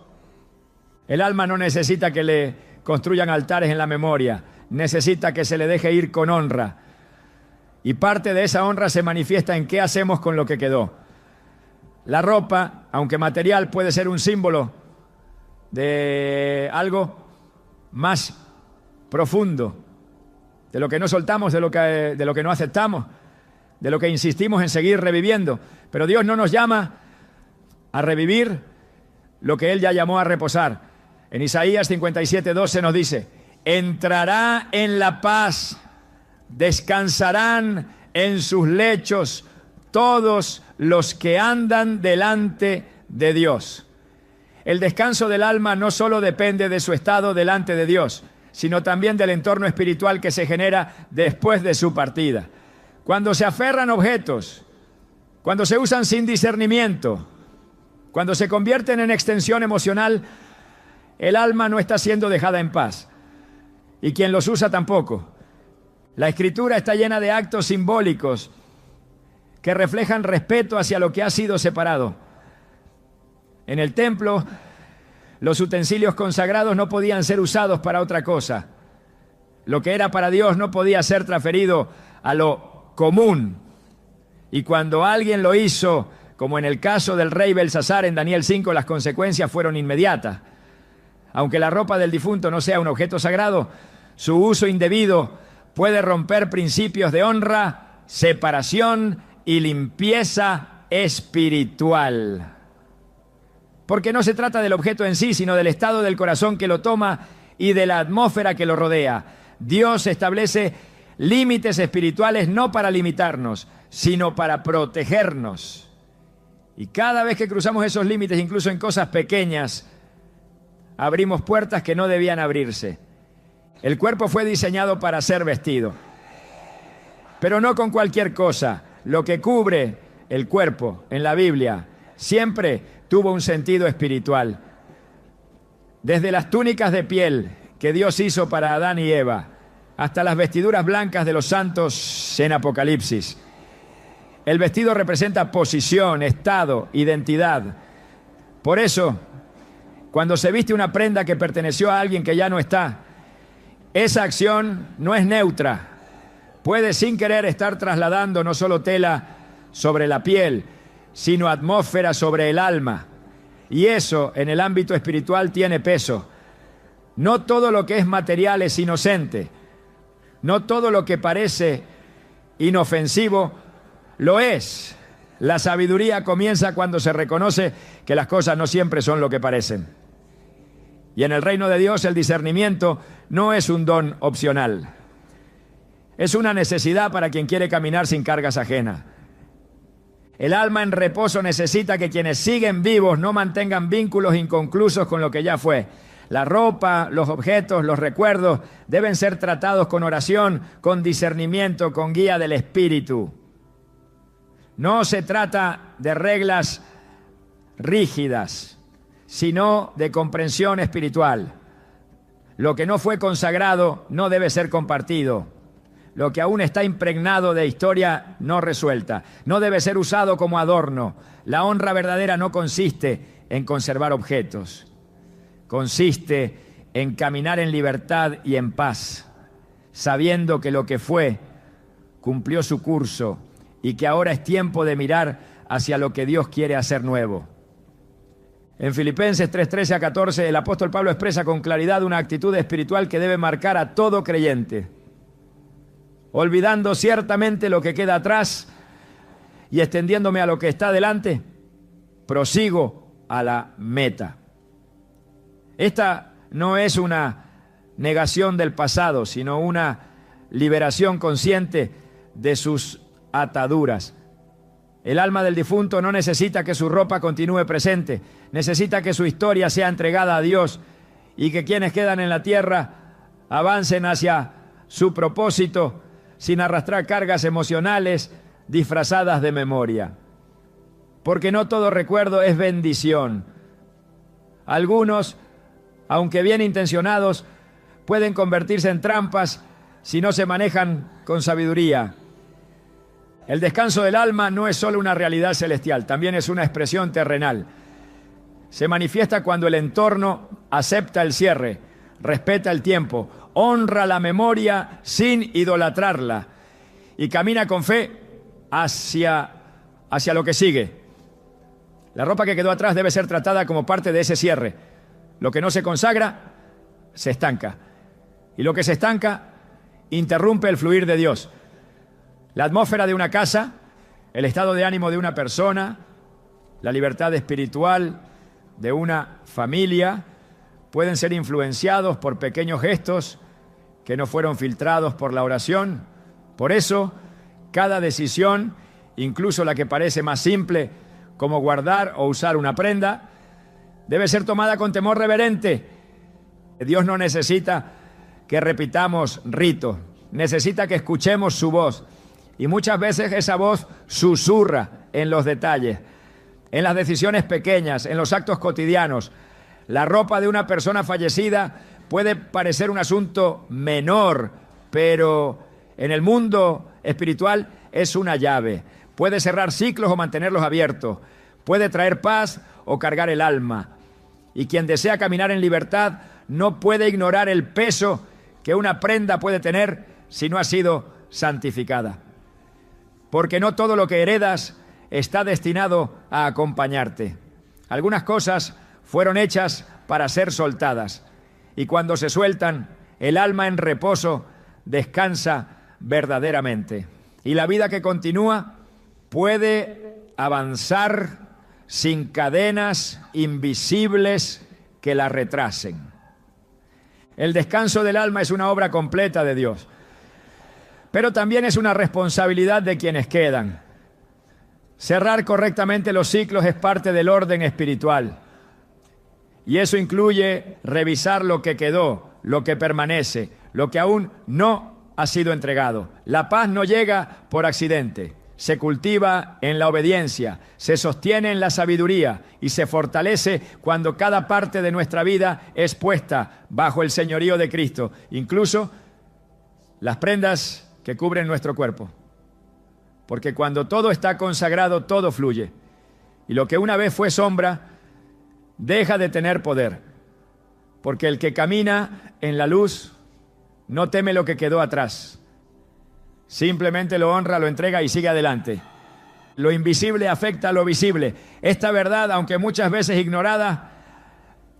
A: El alma no necesita que le construyan altares en la memoria, necesita que se le deje ir con honra. Y parte de esa honra se manifiesta en qué hacemos con lo que quedó. La ropa, aunque material, puede ser un símbolo de algo más profundo, de lo que no soltamos, de lo que no aceptamos, de lo que insistimos en seguir reviviendo. Pero Dios no nos llama a revivir lo que Él ya llamó a reposar. En Isaías 57:12 nos dice: entrará en la paz, descansarán en sus lechos todos los que andan delante de Dios. El descanso del alma no solo depende de su estado delante de Dios, sino también del entorno espiritual que se genera después de su partida. Cuando se aferran objetos, cuando se usan sin discernimiento, cuando se convierten en extensión emocional, el alma no está siendo dejada en paz. Y quien los usa tampoco. La Escritura está llena de actos simbólicos que reflejan respeto hacia lo que ha sido separado. En el templo, los utensilios consagrados no podían ser usados para otra cosa. Lo que era para Dios no podía ser transferido a lo común. Y cuando alguien lo hizo, como en el caso del rey Belsasar en Daniel 5, las consecuencias fueron inmediatas. Aunque la ropa del difunto no sea un objeto sagrado, su uso indebido puede romper principios de honra, separación y limpieza espiritual. Porque no se trata del objeto en sí, sino del estado del corazón que lo toma y de la atmósfera que lo rodea. Dios establece límites espirituales no para limitarnos, sino para protegernos. Y cada vez que cruzamos esos límites, incluso en cosas pequeñas, abrimos puertas que no debían abrirse. El cuerpo fue diseñado para ser vestido, pero no con cualquier cosa. Lo que cubre el cuerpo en la Biblia siempre tuvo un sentido espiritual. Desde las túnicas de piel que Dios hizo para Adán y Eva, hasta las vestiduras blancas de los santos en Apocalipsis. El vestido representa posición, estado, identidad. Por eso, cuando se viste una prenda que perteneció a alguien que ya no está, esa acción no es neutra. Puede sin querer estar trasladando no solo tela sobre la piel, sino atmósfera sobre el alma. Y eso en el ámbito espiritual tiene peso. No todo lo que es material es inocente. No todo lo que parece inofensivo lo es. La sabiduría comienza cuando se reconoce que las cosas no siempre son lo que parecen. Y en el reino de Dios el discernimiento no es un don opcional. Es una necesidad para quien quiere caminar sin cargas ajenas. El alma en reposo necesita que quienes siguen vivos no mantengan vínculos inconclusos con lo que ya fue. La ropa, los objetos, los recuerdos deben ser tratados con oración, con discernimiento, con guía del Espíritu. No se trata de reglas rígidas, sino de comprensión espiritual. Lo que no fue consagrado no debe ser compartido. Lo que aún está impregnado de historia no resuelta no debe ser usado como adorno. La honra verdadera no consiste en conservar objetos. Consiste en caminar en libertad y en paz, sabiendo que lo que fue cumplió su curso y que ahora es tiempo de mirar hacia lo que Dios quiere hacer nuevo. En Filipenses 3:13 a 14, el apóstol Pablo expresa con claridad una actitud espiritual que debe marcar a todo creyente. Olvidando ciertamente lo que queda atrás y extendiéndome a lo que está delante, prosigo a la meta. Esta no es una negación del pasado, sino una liberación consciente de sus ataduras. El alma del difunto no necesita que su ropa continúe presente, necesita que su historia sea entregada a Dios y que quienes quedan en la tierra avancen hacia su propósito sin arrastrar cargas emocionales disfrazadas de memoria. Porque no todo recuerdo es bendición. Algunos, aunque bien intencionados, pueden convertirse en trampas si no se manejan con sabiduría. El descanso del alma no es solo una realidad celestial, también es una expresión terrenal. Se manifiesta cuando el entorno acepta el cierre, respeta el tiempo, honra la memoria sin idolatrarla y camina con fe hacia lo que sigue. La ropa que quedó atrás debe ser tratada como parte de ese cierre. Lo que no se consagra, se estanca. Y lo que se estanca, interrumpe el fluir de Dios. La atmósfera de una casa, el estado de ánimo de una persona, la libertad espiritual de una familia, pueden ser influenciados por pequeños gestos que no fueron filtrados por la oración. Por eso, cada decisión, incluso la que parece más simple, como guardar o usar una prenda, debe ser tomada con temor reverente. Dios no necesita que repitamos ritos, necesita que escuchemos su voz. Y muchas veces esa voz susurra en los detalles, en las decisiones pequeñas, en los actos cotidianos. La ropa de una persona fallecida puede parecer un asunto menor, pero en el mundo espiritual es una llave. Puede cerrar ciclos o mantenerlos abiertos. Puede traer paz o cargar el alma. Y quien desea caminar en libertad no puede ignorar el peso que una prenda puede tener si no ha sido santificada. Porque no todo lo que heredas está destinado a acompañarte. Algunas cosas fueron hechas para ser soltadas. Y cuando se sueltan, el alma en reposo descansa verdaderamente. Y la vida que continúa puede avanzar sin cadenas invisibles que la retrasen. El descanso del alma es una obra completa de Dios, pero también es una responsabilidad de quienes quedan. Cerrar correctamente los ciclos es parte del orden espiritual, y eso incluye revisar lo que quedó, lo que permanece, lo que aún no ha sido entregado. La paz no llega por accidente. Se cultiva en la obediencia, se sostiene en la sabiduría y se fortalece cuando cada parte de nuestra vida es puesta bajo el señorío de Cristo, incluso las prendas que cubren nuestro cuerpo. Porque cuando todo está consagrado, todo fluye. Y lo que una vez fue sombra, deja de tener poder. Porque el que camina en la luz no teme lo que quedó atrás. Simplemente lo honra, lo entrega y sigue adelante. Lo invisible afecta a lo visible. Esta verdad, aunque muchas veces ignorada,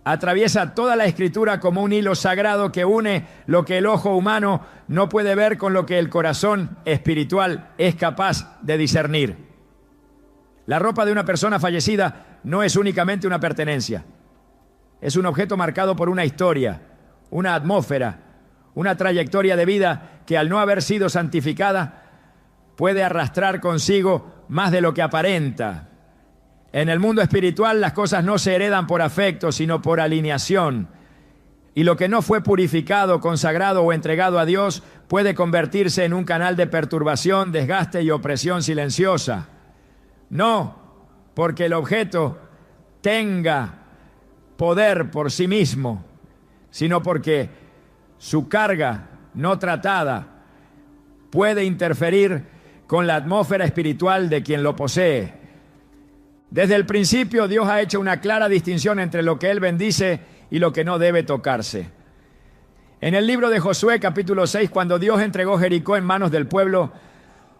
A: atraviesa toda la Escritura como un hilo sagrado que une lo que el ojo humano no puede ver con lo que el corazón espiritual es capaz de discernir. La ropa de una persona fallecida no es únicamente una pertenencia. Es un objeto marcado por una historia, una atmósfera, una trayectoria de vida que al no haber sido santificada puede arrastrar consigo más de lo que aparenta. En el mundo espiritual las cosas no se heredan por afecto, sino por alineación. Y lo que no fue purificado, consagrado o entregado a Dios puede convertirse en un canal de perturbación, desgaste y opresión silenciosa. No porque el objeto tenga poder por sí mismo, sino porque su carga no tratada puede interferir con la atmósfera espiritual de quien lo posee. Desde el principio, Dios ha hecho una clara distinción entre lo que Él bendice y lo que no debe tocarse. En el libro de Josué, capítulo 6, cuando Dios entregó Jericó en manos del pueblo,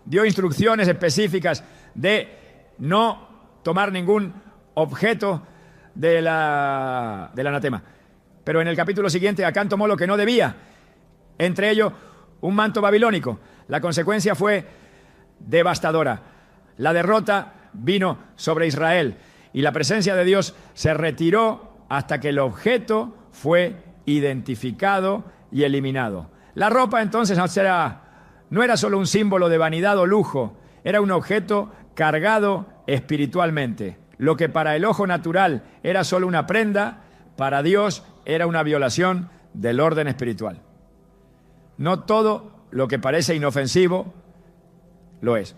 A: dio instrucciones específicas de no tomar ningún objeto del anatema. Pero en el capítulo siguiente, Acán tomó lo que no debía, entre ellos un manto babilónico. La consecuencia fue devastadora. La derrota vino sobre Israel y la presencia de Dios se retiró hasta que el objeto fue identificado y eliminado. La ropa entonces no era solo un símbolo de vanidad o lujo, era un objeto cargado espiritualmente. Lo que para el ojo natural era solo una prenda, para Dios era una violación del orden espiritual. No todo lo que parece inofensivo lo es.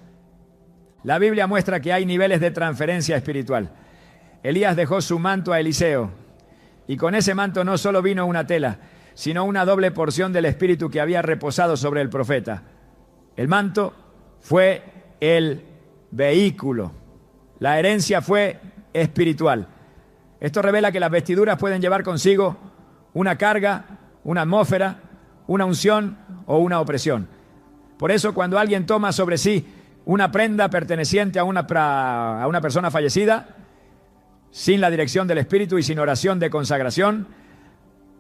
A: La Biblia muestra que hay niveles de transferencia espiritual. Elías dejó su manto a Eliseo y con ese manto no solo vino una tela, sino una doble porción del espíritu que había reposado sobre el profeta. El manto fue el vehículo. La herencia fue espiritual. Esto revela que las vestiduras pueden llevar consigo una carga, una atmósfera, una unción o una opresión. Por eso, cuando alguien toma sobre sí una prenda perteneciente a una persona fallecida, sin la dirección del Espíritu y sin oración de consagración,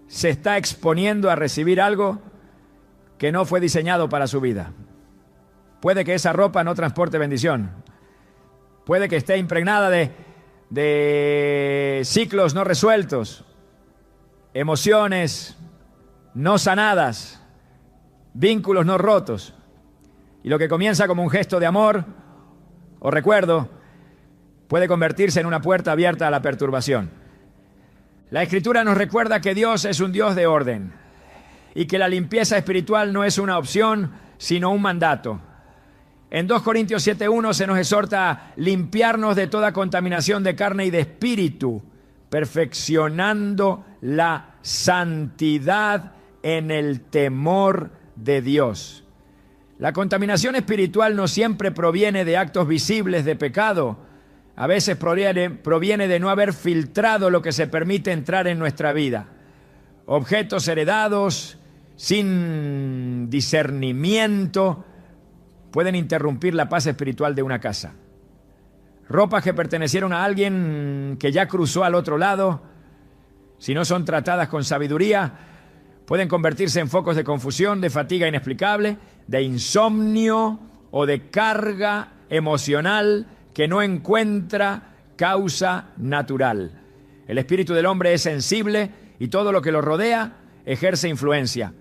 A: se está exponiendo a recibir algo que no fue diseñado para su vida. Puede que esa ropa no transporte bendición. Puede que esté impregnada de ciclos no resueltos, emociones no sanadas, vínculos no rotos. Y lo que comienza como un gesto de amor o recuerdo puede convertirse en una puerta abierta a la perturbación. La Escritura nos recuerda que Dios es un Dios de orden y que la limpieza espiritual no es una opción, sino un mandato. En 2 Corintios 7:1 se nos exhorta a limpiarnos de toda contaminación de carne y de espíritu, perfeccionando la santidad en el temor de Dios. La contaminación espiritual no siempre proviene de actos visibles de pecado. A veces proviene de no haber filtrado lo que se permite entrar en nuestra vida. Objetos heredados, sin discernimiento, pueden interrumpir la paz espiritual de una casa. Ropas que pertenecieron a alguien que ya cruzó al otro lado, si no son tratadas con sabiduría, pueden convertirse en focos de confusión, de fatiga inexplicable, de insomnio o de carga emocional que no encuentra causa natural. El espíritu del hombre es sensible y todo lo que lo rodea ejerce influencia.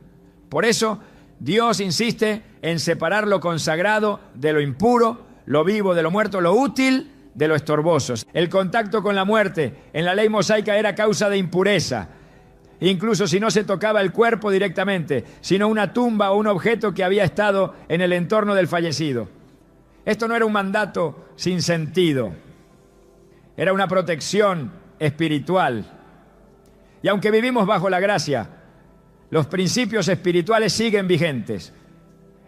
A: Por eso, Dios insiste en separar lo consagrado de lo impuro, lo vivo de lo muerto, lo útil de lo estorboso. El contacto con la muerte en la ley mosaica era causa de impureza, incluso si no se tocaba el cuerpo directamente, sino una tumba o un objeto que había estado en el entorno del fallecido. Esto no era un mandato sin sentido, era una protección espiritual. Y aunque vivimos bajo la gracia, los principios espirituales siguen vigentes.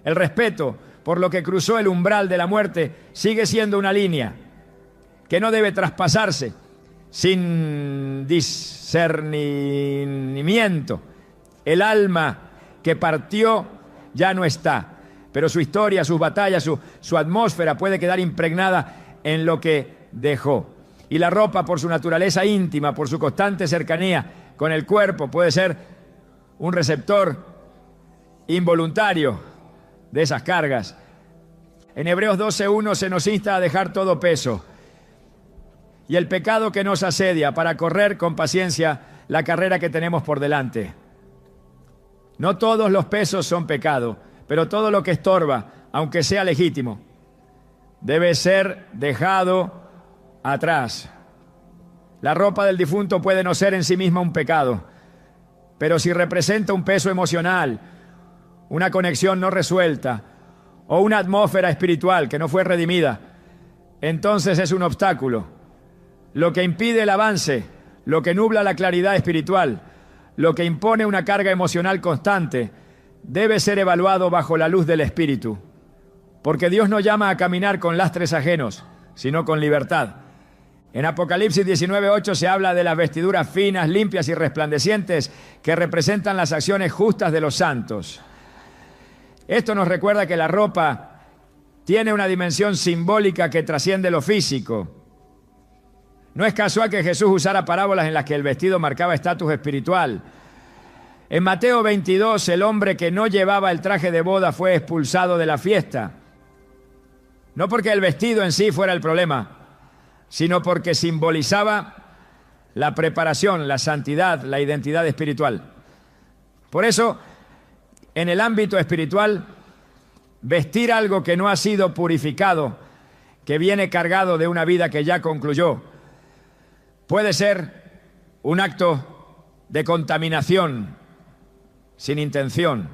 A: El respeto por lo que cruzó el umbral de la muerte sigue siendo una línea que no debe traspasarse sin discernimiento. El alma que partió ya no está, pero su historia, sus batallas, su atmósfera puede quedar impregnada en lo que dejó. Y la ropa, por su naturaleza íntima, por su constante cercanía con el cuerpo, puede ser un receptor involuntario de esas cargas. En Hebreos 12:1 se nos insta a dejar todo peso y el pecado que nos asedia para correr con paciencia la carrera que tenemos por delante. No todos los pesos son pecado, pero todo lo que estorba, aunque sea legítimo, debe ser dejado atrás. La ropa del difunto puede no ser en sí misma un pecado, Pero si representa un peso emocional, una conexión no resuelta o una atmósfera espiritual que no fue redimida, entonces es un obstáculo. Lo que impide el avance, lo que nubla la claridad espiritual, lo que impone una carga emocional constante, debe ser evaluado bajo la luz del Espíritu. Porque Dios no llama a caminar con lastres ajenos, sino con libertad. En Apocalipsis 19:8 se habla de las vestiduras finas, limpias y resplandecientes que representan las acciones justas de los santos. Esto nos recuerda que la ropa tiene una dimensión simbólica que trasciende lo físico. No es casual que Jesús usara parábolas en las que el vestido marcaba estatus espiritual. En Mateo 22, el hombre que no llevaba el traje de boda fue expulsado de la fiesta. No porque el vestido en sí fuera el problema, sino porque simbolizaba la preparación, la santidad, la identidad espiritual. Por eso, en el ámbito espiritual, vestir algo que no ha sido purificado, que viene cargado de una vida que ya concluyó, puede ser un acto de contaminación sin intención.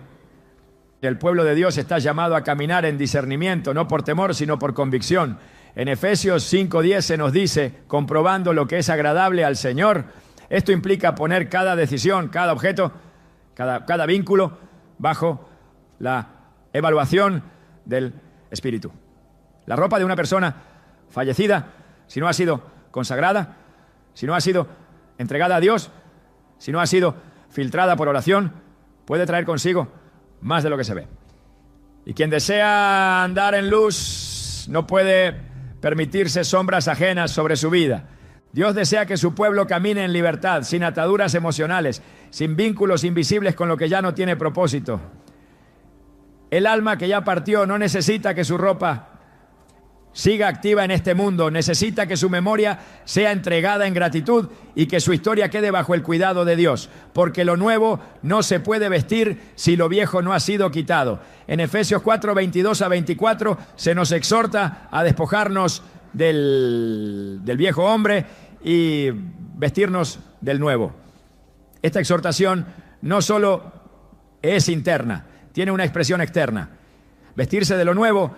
A: El pueblo de Dios está llamado a caminar en discernimiento, no por temor, sino por convicción. En Efesios 5:10 se nos dice, comprobando lo que es agradable al Señor. Esto implica poner cada decisión, cada objeto, cada vínculo bajo la evaluación del Espíritu. La ropa de una persona fallecida, si no ha sido consagrada, si no ha sido entregada a Dios, si no ha sido filtrada por oración, puede traer consigo más de lo que se ve. Y quien desea andar en luz no puede permitirse sombras ajenas sobre su vida. Dios desea que su pueblo camine en libertad, sin ataduras emocionales, sin vínculos invisibles con lo que ya no tiene propósito. El alma que ya partió no necesita que su ropa siga activa en este mundo, necesita que su memoria sea entregada en gratitud y que su historia quede bajo el cuidado de Dios, porque lo nuevo no se puede vestir si lo viejo no ha sido quitado. En Efesios 4:22-24 se nos exhorta a despojarnos del viejo hombre y vestirnos del nuevo. Esta exhortación no solo es interna, tiene una expresión externa. Vestirse de lo nuevo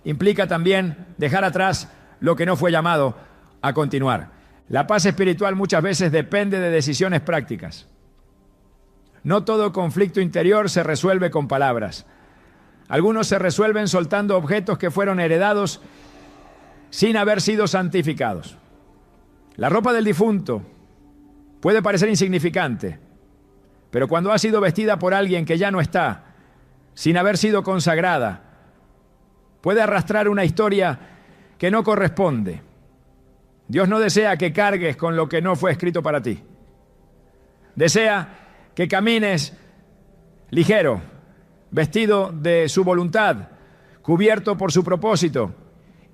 A: implica también dejar atrás lo que no fue llamado a continuar. La paz espiritual muchas veces depende de decisiones prácticas. No todo conflicto interior se resuelve con palabras. Algunos se resuelven soltando objetos que fueron heredados sin haber sido santificados. La ropa del difunto puede parecer insignificante, pero cuando ha sido vestida por alguien que ya no está, sin haber sido consagrada, puede arrastrar una historia que no corresponde. Dios no desea que cargues con lo que no fue escrito para ti. Desea que camines ligero, vestido de su voluntad, cubierto por su propósito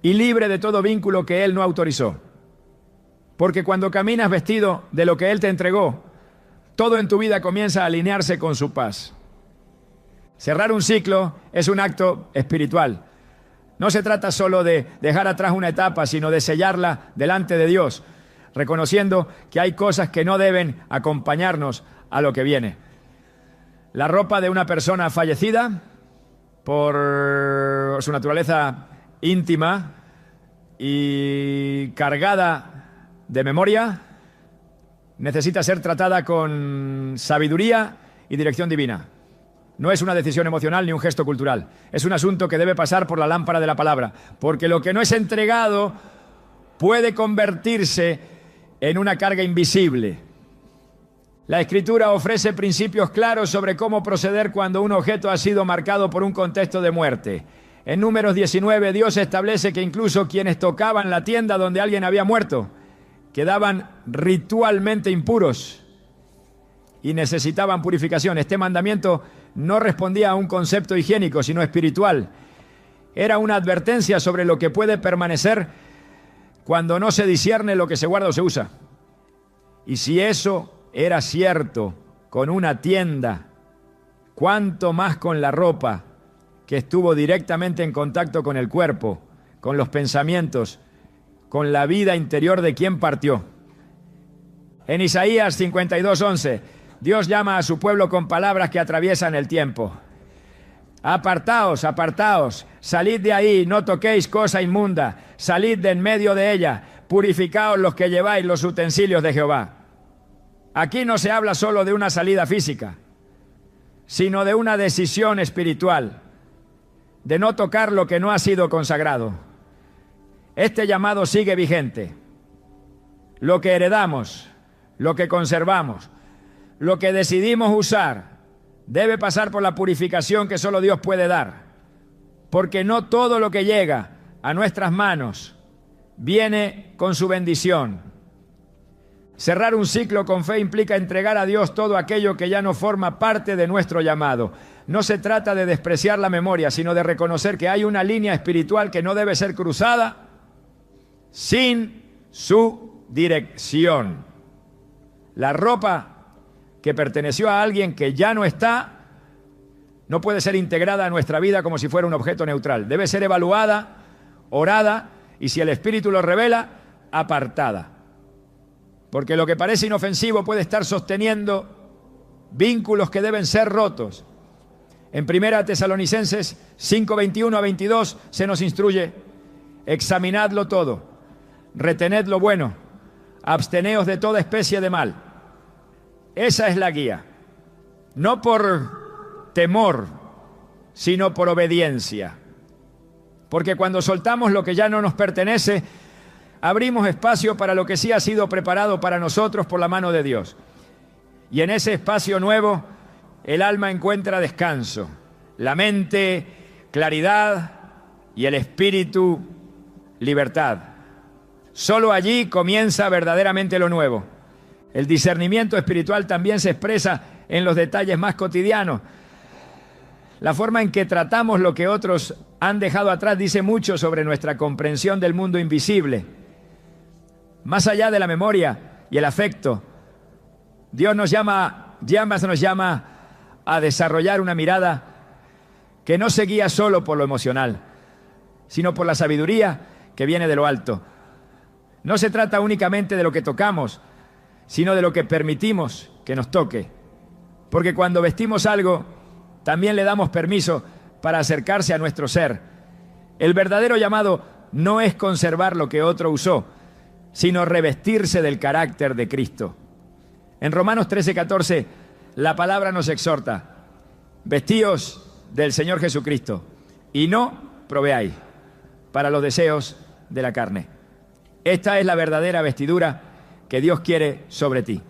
A: y libre de todo vínculo que Él no autorizó. Porque cuando caminas vestido de lo que Él te entregó, todo en tu vida comienza a alinearse con su paz. Cerrar un ciclo es un acto espiritual. No se trata solo de dejar atrás una etapa, sino de sellarla delante de Dios, reconociendo que hay cosas que no deben acompañarnos a lo que viene. La ropa de una persona fallecida, por su naturaleza íntima y cargada de memoria, necesita ser tratada con sabiduría y dirección divina. No es una decisión emocional ni un gesto cultural. Es un asunto que debe pasar por la lámpara de la palabra, porque lo que no es entregado puede convertirse en una carga invisible. La Escritura ofrece principios claros sobre cómo proceder cuando un objeto ha sido marcado por un contexto de muerte. En Números 19, Dios establece que incluso quienes tocaban la tienda donde alguien había muerto quedaban ritualmente impuros y necesitaban purificación. Este mandamiento no respondía a un concepto higiénico, sino espiritual. Era una advertencia sobre lo que puede permanecer cuando no se discierne lo que se guarda o se usa. Y si eso era cierto con una tienda, ¿cuánto más con la ropa que estuvo directamente en contacto con el cuerpo, con los pensamientos, con la vida interior de quien partió? En Isaías 52:11, Dios llama a su pueblo con palabras que atraviesan el tiempo. Apartaos, apartaos, salid de ahí, no toquéis cosa inmunda, salid de en medio de ella, purificaos los que lleváis los utensilios de Jehová. Aquí no se habla solo de una salida física, sino de una decisión espiritual, de no tocar lo que no ha sido consagrado. Este llamado sigue vigente. Lo que heredamos, lo que conservamos, lo que decidimos usar, debe pasar por la purificación que solo Dios puede dar, porque no todo lo que llega a nuestras manos viene con su bendición. Cerrar un ciclo con fe implica entregar a Dios todo aquello que ya no forma parte de nuestro llamado. No se trata de despreciar la memoria, sino de reconocer que hay una línea espiritual que no debe ser cruzada sin su dirección. La ropa que perteneció a alguien que ya no está, no puede ser integrada a nuestra vida como si fuera un objeto neutral. Debe ser evaluada, orada y, si el Espíritu lo revela, apartada. Porque lo que parece inofensivo puede estar sosteniendo vínculos que deben ser rotos. En 1 Tesalonicenses 5:21 a 22 se nos instruye: examinadlo todo, retened lo bueno, absteneos de toda especie de mal. Esa es la guía, no por temor, sino por obediencia. Porque cuando soltamos lo que ya no nos pertenece, abrimos espacio para lo que sí ha sido preparado para nosotros por la mano de Dios. Y en ese espacio nuevo, el alma encuentra descanso, la mente, claridad, y el espíritu, libertad. Solo allí comienza verdaderamente lo nuevo. El discernimiento espiritual también se expresa en los detalles más cotidianos. La forma en que tratamos lo que otros han dejado atrás dice mucho sobre nuestra comprensión del mundo invisible. Más allá de la memoria y el afecto, Dios nos llama a desarrollar una mirada que no se guía solo por lo emocional, sino por la sabiduría que viene de lo alto. No se trata únicamente de lo que tocamos, sino de lo que permitimos que nos toque. Porque cuando vestimos algo, también le damos permiso para acercarse a nuestro ser. El verdadero llamado no es conservar lo que otro usó, sino revestirse del carácter de Cristo. En Romanos 13:14, la palabra nos exhorta: vestíos del Señor Jesucristo y no proveáis para los deseos de la carne. Esta es la verdadera vestidura que Dios quiere sobre ti.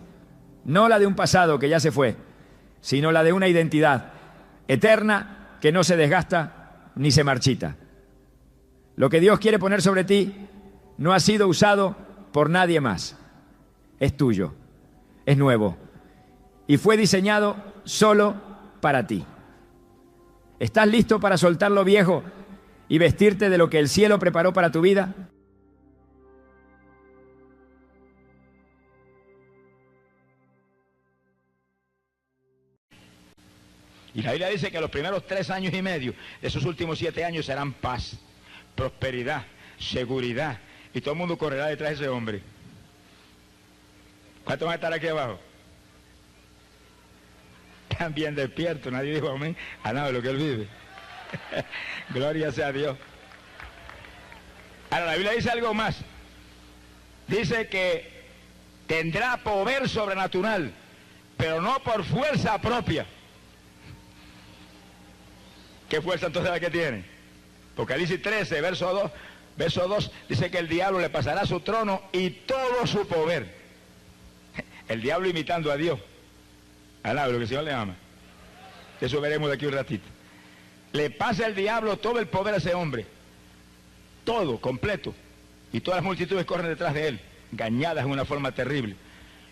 A: No la de un pasado que ya se fue, sino la de una identidad eterna que no se desgasta ni se marchita. Lo que Dios quiere poner sobre ti no ha sido usado por nadie más. Es tuyo, es nuevo y fue diseñado solo para ti. ¿Estás listo para soltar lo viejo y vestirte de lo que el cielo preparó para tu vida?
B: Y la Biblia dice que los primeros 3 años y medio, esos últimos 7 años serán paz, prosperidad, seguridad, y todo el mundo correrá detrás de ese hombre. ¿Cuántos van a estar aquí abajo? Están bien despiertos, nadie dijo amén a nada de lo que él vive. Gloria sea a Dios. Ahora la Biblia dice algo más. Dice que tendrá poder sobrenatural, pero no por fuerza propia. ¿Qué fuerza entonces la que tiene? Apocalipsis 13, verso 2, dice que el diablo le pasará su trono y todo su poder. El diablo imitando a Dios. Alaba lo que el Señor le ama. Eso veremos de aquí un ratito. Le pasa el diablo todo el poder a ese hombre. Todo, completo. Y todas las multitudes corren detrás de él, engañadas en una forma terrible.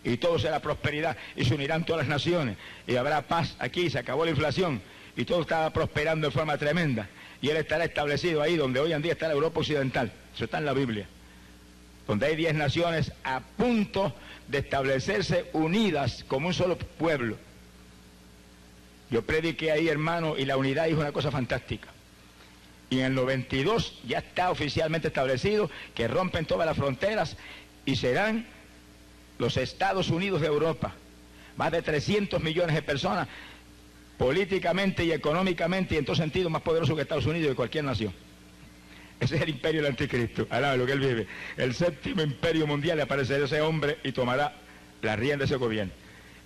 B: Y todo será prosperidad. Y se unirán todas las naciones. Y habrá paz aquí, se acabó la inflación. Y todo estaba prosperando de forma tremenda. Y él estará establecido ahí donde hoy en día está la Europa Occidental. Eso está en la Biblia. Donde hay 10 naciones a punto de establecerse unidas como un solo pueblo. Yo prediqué ahí, hermano, y la unidad es una cosa fantástica. Y en el 92 ya está oficialmente establecido que rompen todas las fronteras y serán los Estados Unidos de Europa. más de 300 millones de personas, políticamente y económicamente y en todo sentido más poderoso que Estados Unidos y cualquier nación. Ese es el imperio del anticristo, alaba lo que él vive. El séptimo imperio mundial, le aparecerá ese hombre y tomará la rienda de ese gobierno.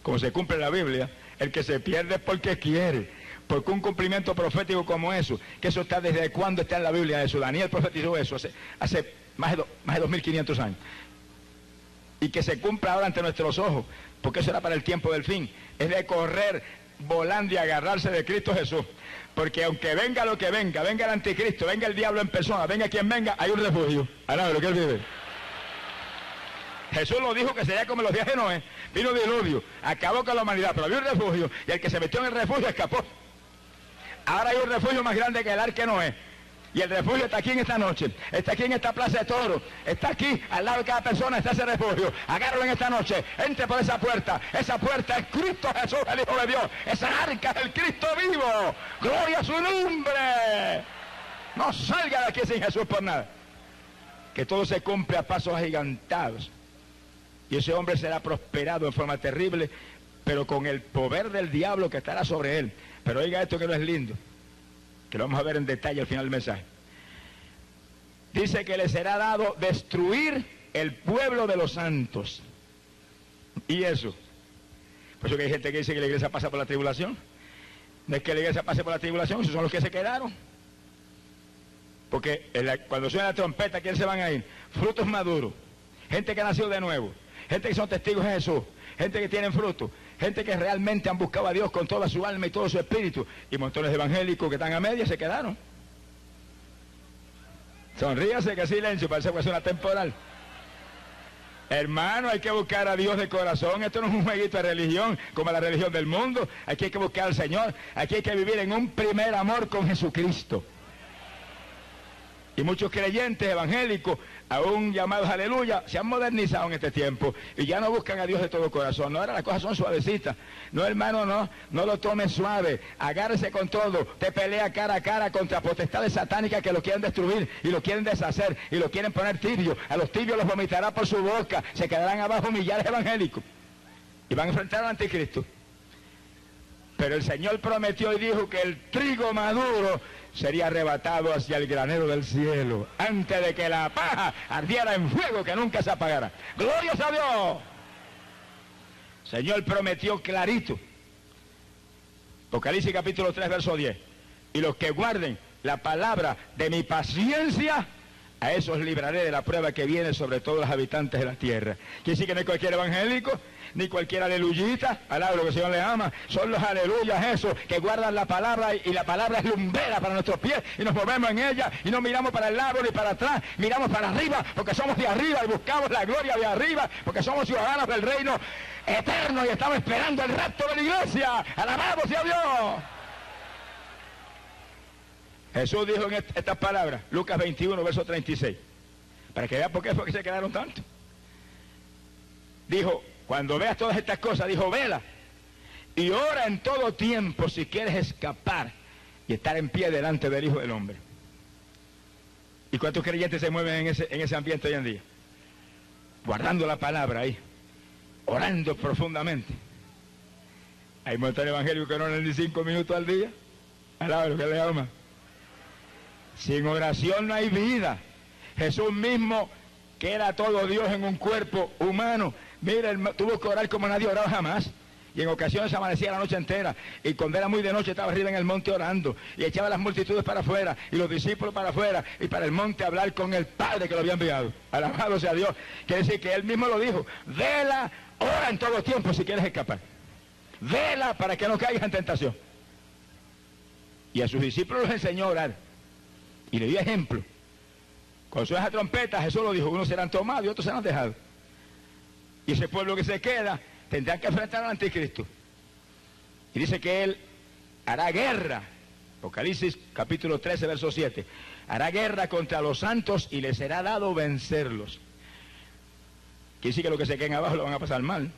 B: Como se cumple en la Biblia, el que se pierde es porque quiere. Porque un cumplimiento profético como eso, que eso está desde cuándo está en la Biblia eso. Daniel profetizó eso hace más de 2500 años. Y que se cumpla ahora ante nuestros ojos, porque eso era para el tiempo del fin. Es de correr volando y agarrarse de Cristo Jesús. Porque aunque venga lo que venga, venga el anticristo, venga el diablo en persona, venga quien venga, hay un refugio. Alaba lo que él vive. Jesús lo dijo que sería como los días de Noé. Vino diluvio, acabó con la humanidad, pero había un refugio y el que se metió en el refugio escapó. Ahora hay un refugio más grande que el arca de Noé. Y el refugio está aquí en esta noche, está aquí en esta plaza de toros, está aquí, al lado de cada persona está ese refugio. Agárralo en esta noche, entre por esa puerta es Cristo Jesús, el Hijo de Dios, esa arca es el Cristo vivo, gloria a su nombre. No salga de aquí sin Jesús por nada. Que todo se cumple a pasos agigantados. Y ese hombre será prosperado en forma terrible, pero con el poder del diablo que estará sobre él. Pero oiga esto que no es lindo, que lo vamos a ver en detalle al final del mensaje. Dice que le será dado destruir el pueblo de los santos. ¿Y eso? Por eso que hay gente que dice que la iglesia pasa por la tribulación. No es que la iglesia pase por la tribulación, esos son los que se quedaron. Porque cuando suena la trompeta, ¿quiénes se van a ir? Frutos maduros, gente que ha nacido de nuevo, gente que son testigos de Jesús, gente que tienen frutos, gente que realmente han buscado a Dios con toda su alma y todo su espíritu, y montones de evangélicos que están a media se quedaron. Sonríase, que silencio, parece que es una temporal. Hermano, hay que buscar a Dios de corazón. Esto no es un jueguito de religión como la religión del mundo. Aquí hay que buscar al Señor, aquí hay que vivir en un primer amor con Jesucristo. Y muchos creyentes evangélicos, aún llamados aleluya, se han modernizado en este tiempo y ya no buscan a Dios de todo corazón. No, ahora las cosas son suavecitas. No, hermano, no lo tomes suave. Agárrese con todo. Te pelea cara a cara contra potestades satánicas que lo quieren destruir y lo quieren deshacer y lo quieren poner tibio. A los tibios los vomitará por su boca. Se quedarán abajo millares evangélicos y van a enfrentar al anticristo. Pero el Señor prometió y dijo que el trigo maduro sería arrebatado hacia el granero del cielo antes de que la paja ardiera en fuego que nunca se apagara. ¡Gloria a Dios! El Señor prometió clarito. Apocalipsis capítulo 3, verso 10. Y los que guarden la palabra de mi paciencia, a esos libraré de la prueba que viene sobre todos los habitantes de la tierra. Quiere decir que no es cualquier evangélico, ni cualquier aleluyita, alaba lo que el Señor le ama, son los aleluyas esos que guardan la palabra y la palabra es lumbrera para nuestros pies y nos movemos en ella y no miramos para el lado ni para atrás, miramos para arriba porque somos de arriba y buscamos la gloria de arriba porque somos ciudadanos del reino eterno y estamos esperando el rapto de la iglesia. Alabado sea Dios. Jesús dijo en estas palabras, Lucas 21, verso 36, para que vean por qué fue que se quedaron tanto. Dijo, cuando veas todas estas cosas, dijo, vela y ora en todo tiempo si quieres escapar y estar en pie delante del Hijo del Hombre. ¿Y cuántos creyentes se mueven en ese ambiente hoy en día? Guardando la palabra ahí, orando profundamente. Hay montones evangélicos que no oran ni 5 minutos al día. Alaba lo que le ama. Sin oración no hay vida. Jesús mismo, que era todo Dios en un cuerpo humano, mira, tuvo que orar como nadie oraba jamás. Y en ocasiones amanecía la noche entera. Y cuando era muy de noche estaba arriba en el monte orando. Y echaba las multitudes para afuera. Y los discípulos para afuera. Y para el monte a hablar con el Padre que lo había enviado. Alabado sea Dios. Quiere decir que Él mismo lo dijo. Vela, ora en todo tiempo si quieres escapar. Vela para que no caigas en tentación. Y a sus discípulos les enseñó a orar. Y le dio ejemplo. Cuando suena esa trompeta, Jesús lo dijo. Unos serán tomados y otros serán dejados. Y ese pueblo que se queda tendrán que enfrentar al anticristo. Y dice que él hará guerra. Apocalipsis capítulo 13, verso 7. Hará guerra contra los santos y les será dado vencerlos. Quiere decir que los que se queden abajo lo van a pasar mal.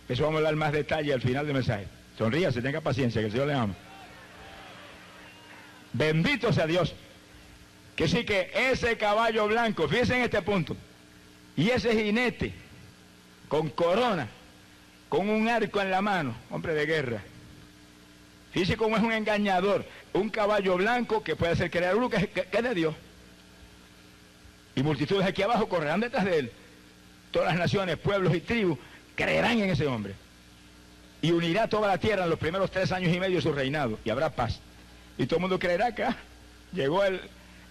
B: Eso vamos a hablar más detalle al final del mensaje. Sonríase, tenga paciencia, que el Señor le ama. Bendito sea Dios. Que sí que ese caballo blanco, fíjense en este punto, y ese jinete con corona, con un arco en la mano, hombre de guerra. Fíjese cómo es un engañador, un caballo blanco que puede hacer creer uno que es de Dios. Y multitudes aquí abajo correrán detrás de él. Todas las naciones, pueblos y tribus creerán en ese hombre. Y unirá toda la tierra en los primeros 3 años y medio de su reinado, y habrá paz. Y todo el mundo creerá que llegó el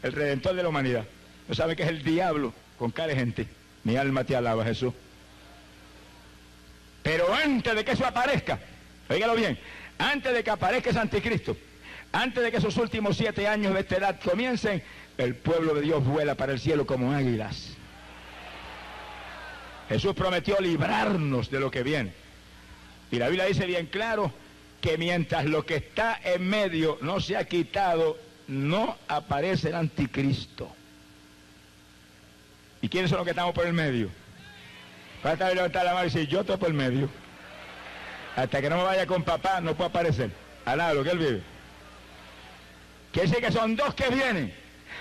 B: Redentor de la humanidad. No sabe que es el diablo con cara de gente. Mi alma te alaba, Jesús. Pero antes de que eso aparezca, oígalo bien, antes de que aparezca ese anticristo, antes de que esos últimos 7 años de esta edad comiencen, el pueblo de Dios vuela para el cielo como águilas. Jesús prometió librarnos de lo que viene. Y la Biblia dice bien claro que mientras lo que está en medio no se ha quitado, no aparece el anticristo. ¿Y quiénes son los que estamos por el medio? Basta levantar la mano y decir, yo estoy por el medio. Hasta que no me vaya con papá, no puedo aparecer. Al lado, lo que él vive. Quiere decir que son 2 que vienen.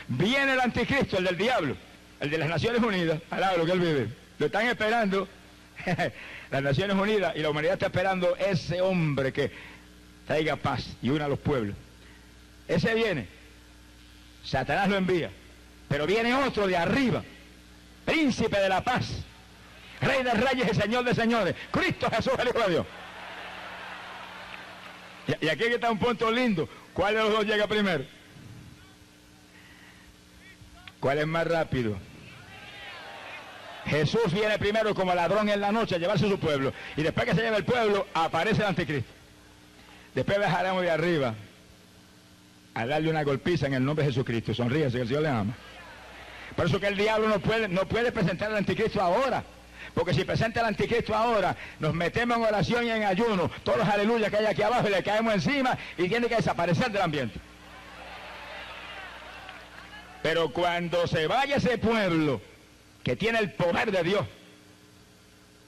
B: Viene el anticristo, el del diablo, el de las Naciones Unidas, al lado, lo que él vive. Lo están esperando las Naciones Unidas, y la humanidad está esperando ese hombre que traiga paz y una a los pueblos. Ese viene. Satanás lo envía. Pero viene otro de arriba. Príncipe de la paz. Rey de reyes y Señor de señores. Cristo Jesús, el Hijo de Dios. Y aquí está un punto lindo. ¿Cuál de los 2 llega primero? ¿Cuál es más rápido? Jesús viene primero como ladrón en la noche a llevarse a su pueblo. Y después que se lleva el pueblo, aparece el anticristo. Después bajaremos de arriba a darle una golpiza en el nombre de Jesucristo. Sonríese, que el Señor le ama. Por eso que el diablo no puede presentar al anticristo ahora. Porque si presenta al anticristo ahora, nos metemos en oración y en ayuno, todos los aleluyas que hay aquí abajo, y le caemos encima y tiene que desaparecer del ambiente. Pero cuando se vaya ese pueblo que tiene el poder de Dios,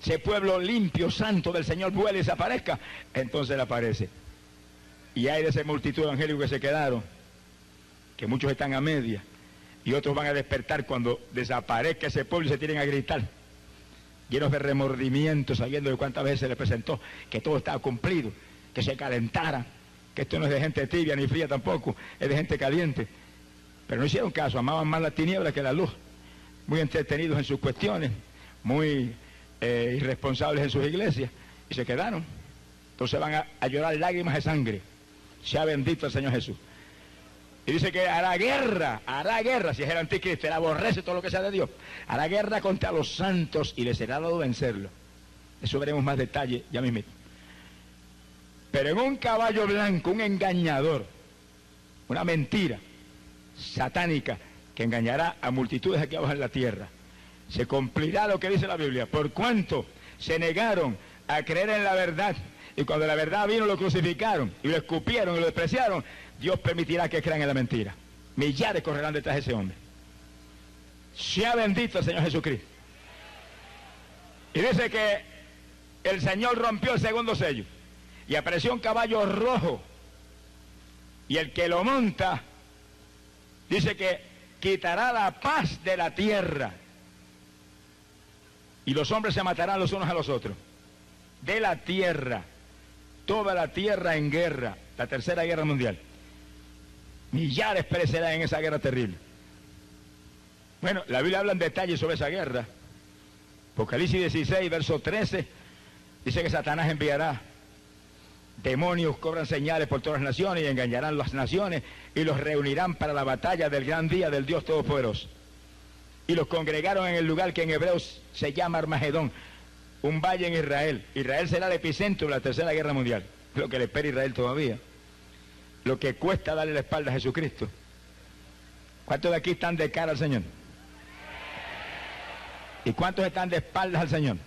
B: ese pueblo limpio, santo del Señor, vuela y desaparezca, entonces él aparece. Y hay de esa multitud evangélicos que se quedaron, que muchos están a media, y otros van a despertar cuando desaparezca ese pueblo y se tienen a gritar, llenos de remordimiento, sabiendo de cuántas veces se les presentó que todo estaba cumplido, que se calentara, que esto no es de gente tibia ni fría tampoco, es de gente caliente. Pero no hicieron caso, amaban más la tiniebla que la luz, muy entretenidos en sus cuestiones, muy irresponsables en sus iglesias, y se quedaron. Entonces van a llorar lágrimas de sangre. Sea bendito el Señor Jesús. Y dice que hará guerra, si es el anticristo, él aborrece todo lo que sea de Dios, hará guerra contra los santos y les será dado vencerlo. Eso veremos más detalle ya mismo. Pero en un caballo blanco, un engañador, una mentira satánica que engañará a multitudes aquí abajo en la tierra, se cumplirá lo que dice la Biblia, por cuanto se negaron a creer en la verdad, y cuando la verdad vino lo crucificaron, y lo escupieron y lo despreciaron. Dios permitirá que crean en la mentira. Millares correrán detrás de ese hombre. Sea bendito el Señor Jesucristo. Y dice que el Señor rompió el segundo sello y apareció un caballo rojo, y el que lo monta dice que quitará la paz de la tierra, y los hombres se matarán los unos a los otros. De la tierra, toda la tierra en guerra, la tercera guerra mundial. Millares perecerán en esa guerra terrible. Bueno, la Biblia habla en detalle sobre esa guerra. Apocalipsis 16, verso 13, dice que Satanás enviará demonios, cobran señales por todas las naciones y engañarán las naciones y los reunirán para la batalla del gran día del Dios Todopoderoso. Y los congregaron en el lugar que en hebreo se llama Armagedón, un valle en Israel. Israel será el epicentro de la tercera guerra mundial, lo que le espera a Israel todavía. Lo que cuesta darle la espalda a Jesucristo. ¿Cuántos de aquí están de cara al Señor? ¿Y cuántos están de espaldas al Señor?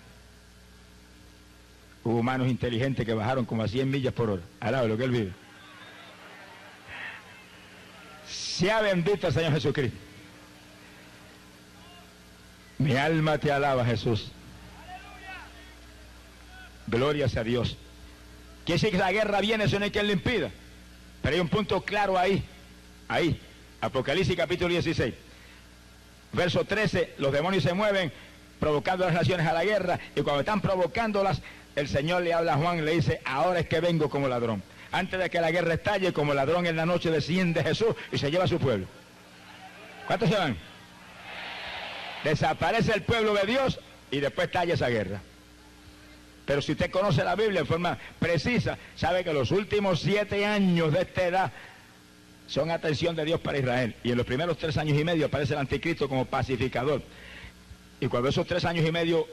B: Hubo humanos inteligentes que bajaron como a 100 millas por hora, al lado de lo que Él vive. Sea bendito el Señor Jesucristo. Mi alma te alaba, Jesús. Gloria sea a Dios. Quiere decir que la guerra viene, eso no hay quien le impida. Pero hay un punto claro ahí. Apocalipsis capítulo 16. Verso 13, los demonios se mueven provocando a las naciones a la guerra, y cuando están provocándolas, el Señor le habla a Juan y le dice, ahora es que vengo como ladrón. Antes de que la guerra estalle, como ladrón en la noche desciende Jesús y se lleva a su pueblo. ¿Cuántos se van? Desaparece el pueblo de Dios y después estalla esa guerra. Pero si usted conoce la Biblia en forma precisa, sabe que los últimos 7 años de esta edad son atención de Dios para Israel. Y en los primeros 3 años y medio aparece el anticristo como pacificador. Y cuando esos 3 años y medio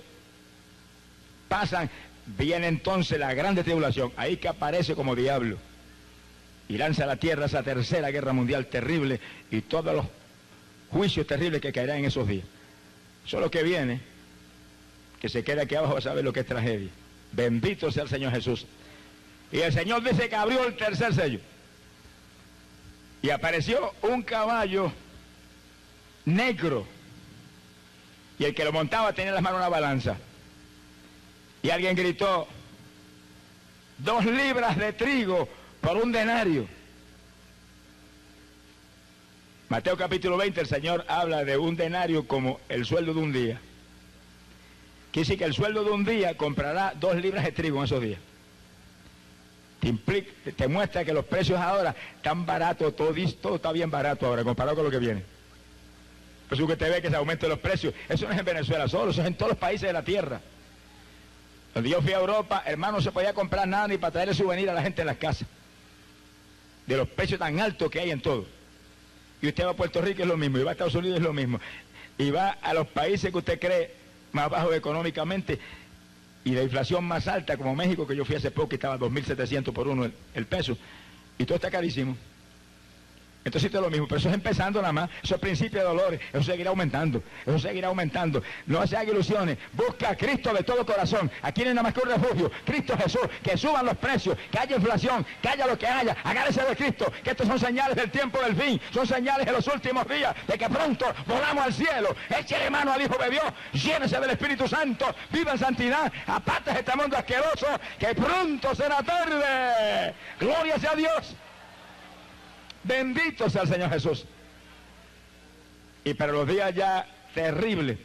B: pasan, viene entonces la grande tribulación. Ahí que aparece como diablo. Y lanza a la tierra esa tercera guerra mundial terrible y todos los juicios terribles que caerán en esos días. Eso es lo que viene. Que se quede aquí abajo a saber lo que es tragedia. Bendito sea el Señor Jesús. Y el Señor dice que abrió el tercer sello. Y apareció un caballo negro. Y el que lo montaba tenía en las manos una balanza. Y alguien gritó, 2 libras de trigo por 1 denario. Mateo capítulo 20, el Señor habla de 1 denario como el sueldo de un día. Quiere decir que el sueldo de un día comprará 2 libras de trigo en esos días. Te muestra que los precios ahora están baratos, todo está bien barato ahora, comparado con lo que viene. Por eso que te ve que se aumentan los precios. Eso no es en Venezuela solo, eso es en todos los países de la tierra. Cuando yo fui a Europa, hermano, no se podía comprar nada ni para traerle souvenir a la gente en las casas. De los precios tan altos que hay en todo. Y usted va a Puerto Rico es lo mismo, y va a Estados Unidos es lo mismo. Y va a los países que usted cree más bajos económicamente y la inflación más alta, como México, que yo fui hace poco y estaba 2.700 por 1 el peso. Y todo está carísimo. Entonces todo es lo mismo, pero eso es empezando nada más, eso es principio de dolores, eso seguirá aumentando, eso seguirá aumentando. No se haga ilusiones, busca a Cristo de todo corazón, aquí no hay nada más que un refugio, Cristo Jesús, que suban los precios, que haya inflación, que haya lo que haya, agárrese de Cristo, que estos son señales del tiempo del fin, son señales de los últimos días, de que pronto volamos al cielo, échele mano al Hijo de Dios, llénese del Espíritu Santo, viva en santidad, aparte de este mundo asqueroso, que pronto será tarde, gloria sea a Dios. Bendito sea el Señor Jesús. Y para los días ya terribles,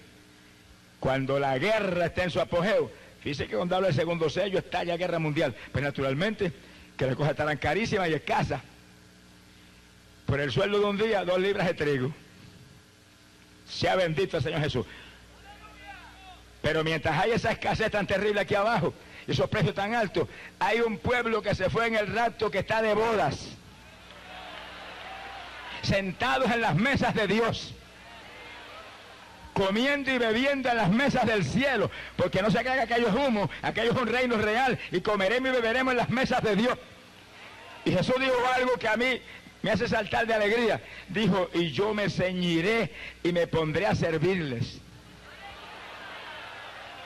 B: cuando la guerra está en su apogeo, fíjese que cuando habla del segundo sello está ya guerra mundial, pues naturalmente que las cosas estarán carísimas y escasas. Por el sueldo de un día, 2 libras de trigo. Sea bendito el Señor Jesús. Pero mientras hay esa escasez tan terrible aquí abajo, y esos precios tan altos, hay un pueblo que se fue en el rapto que está de bodas, sentados en las mesas de Dios, comiendo y bebiendo en las mesas del cielo, porque no se caiga aquello es humo, aquello es un reino real, y comeremos y beberemos en las mesas de Dios. Y Jesús dijo algo que a mí me hace saltar de alegría, dijo, y yo me ceñiré y me pondré a servirles.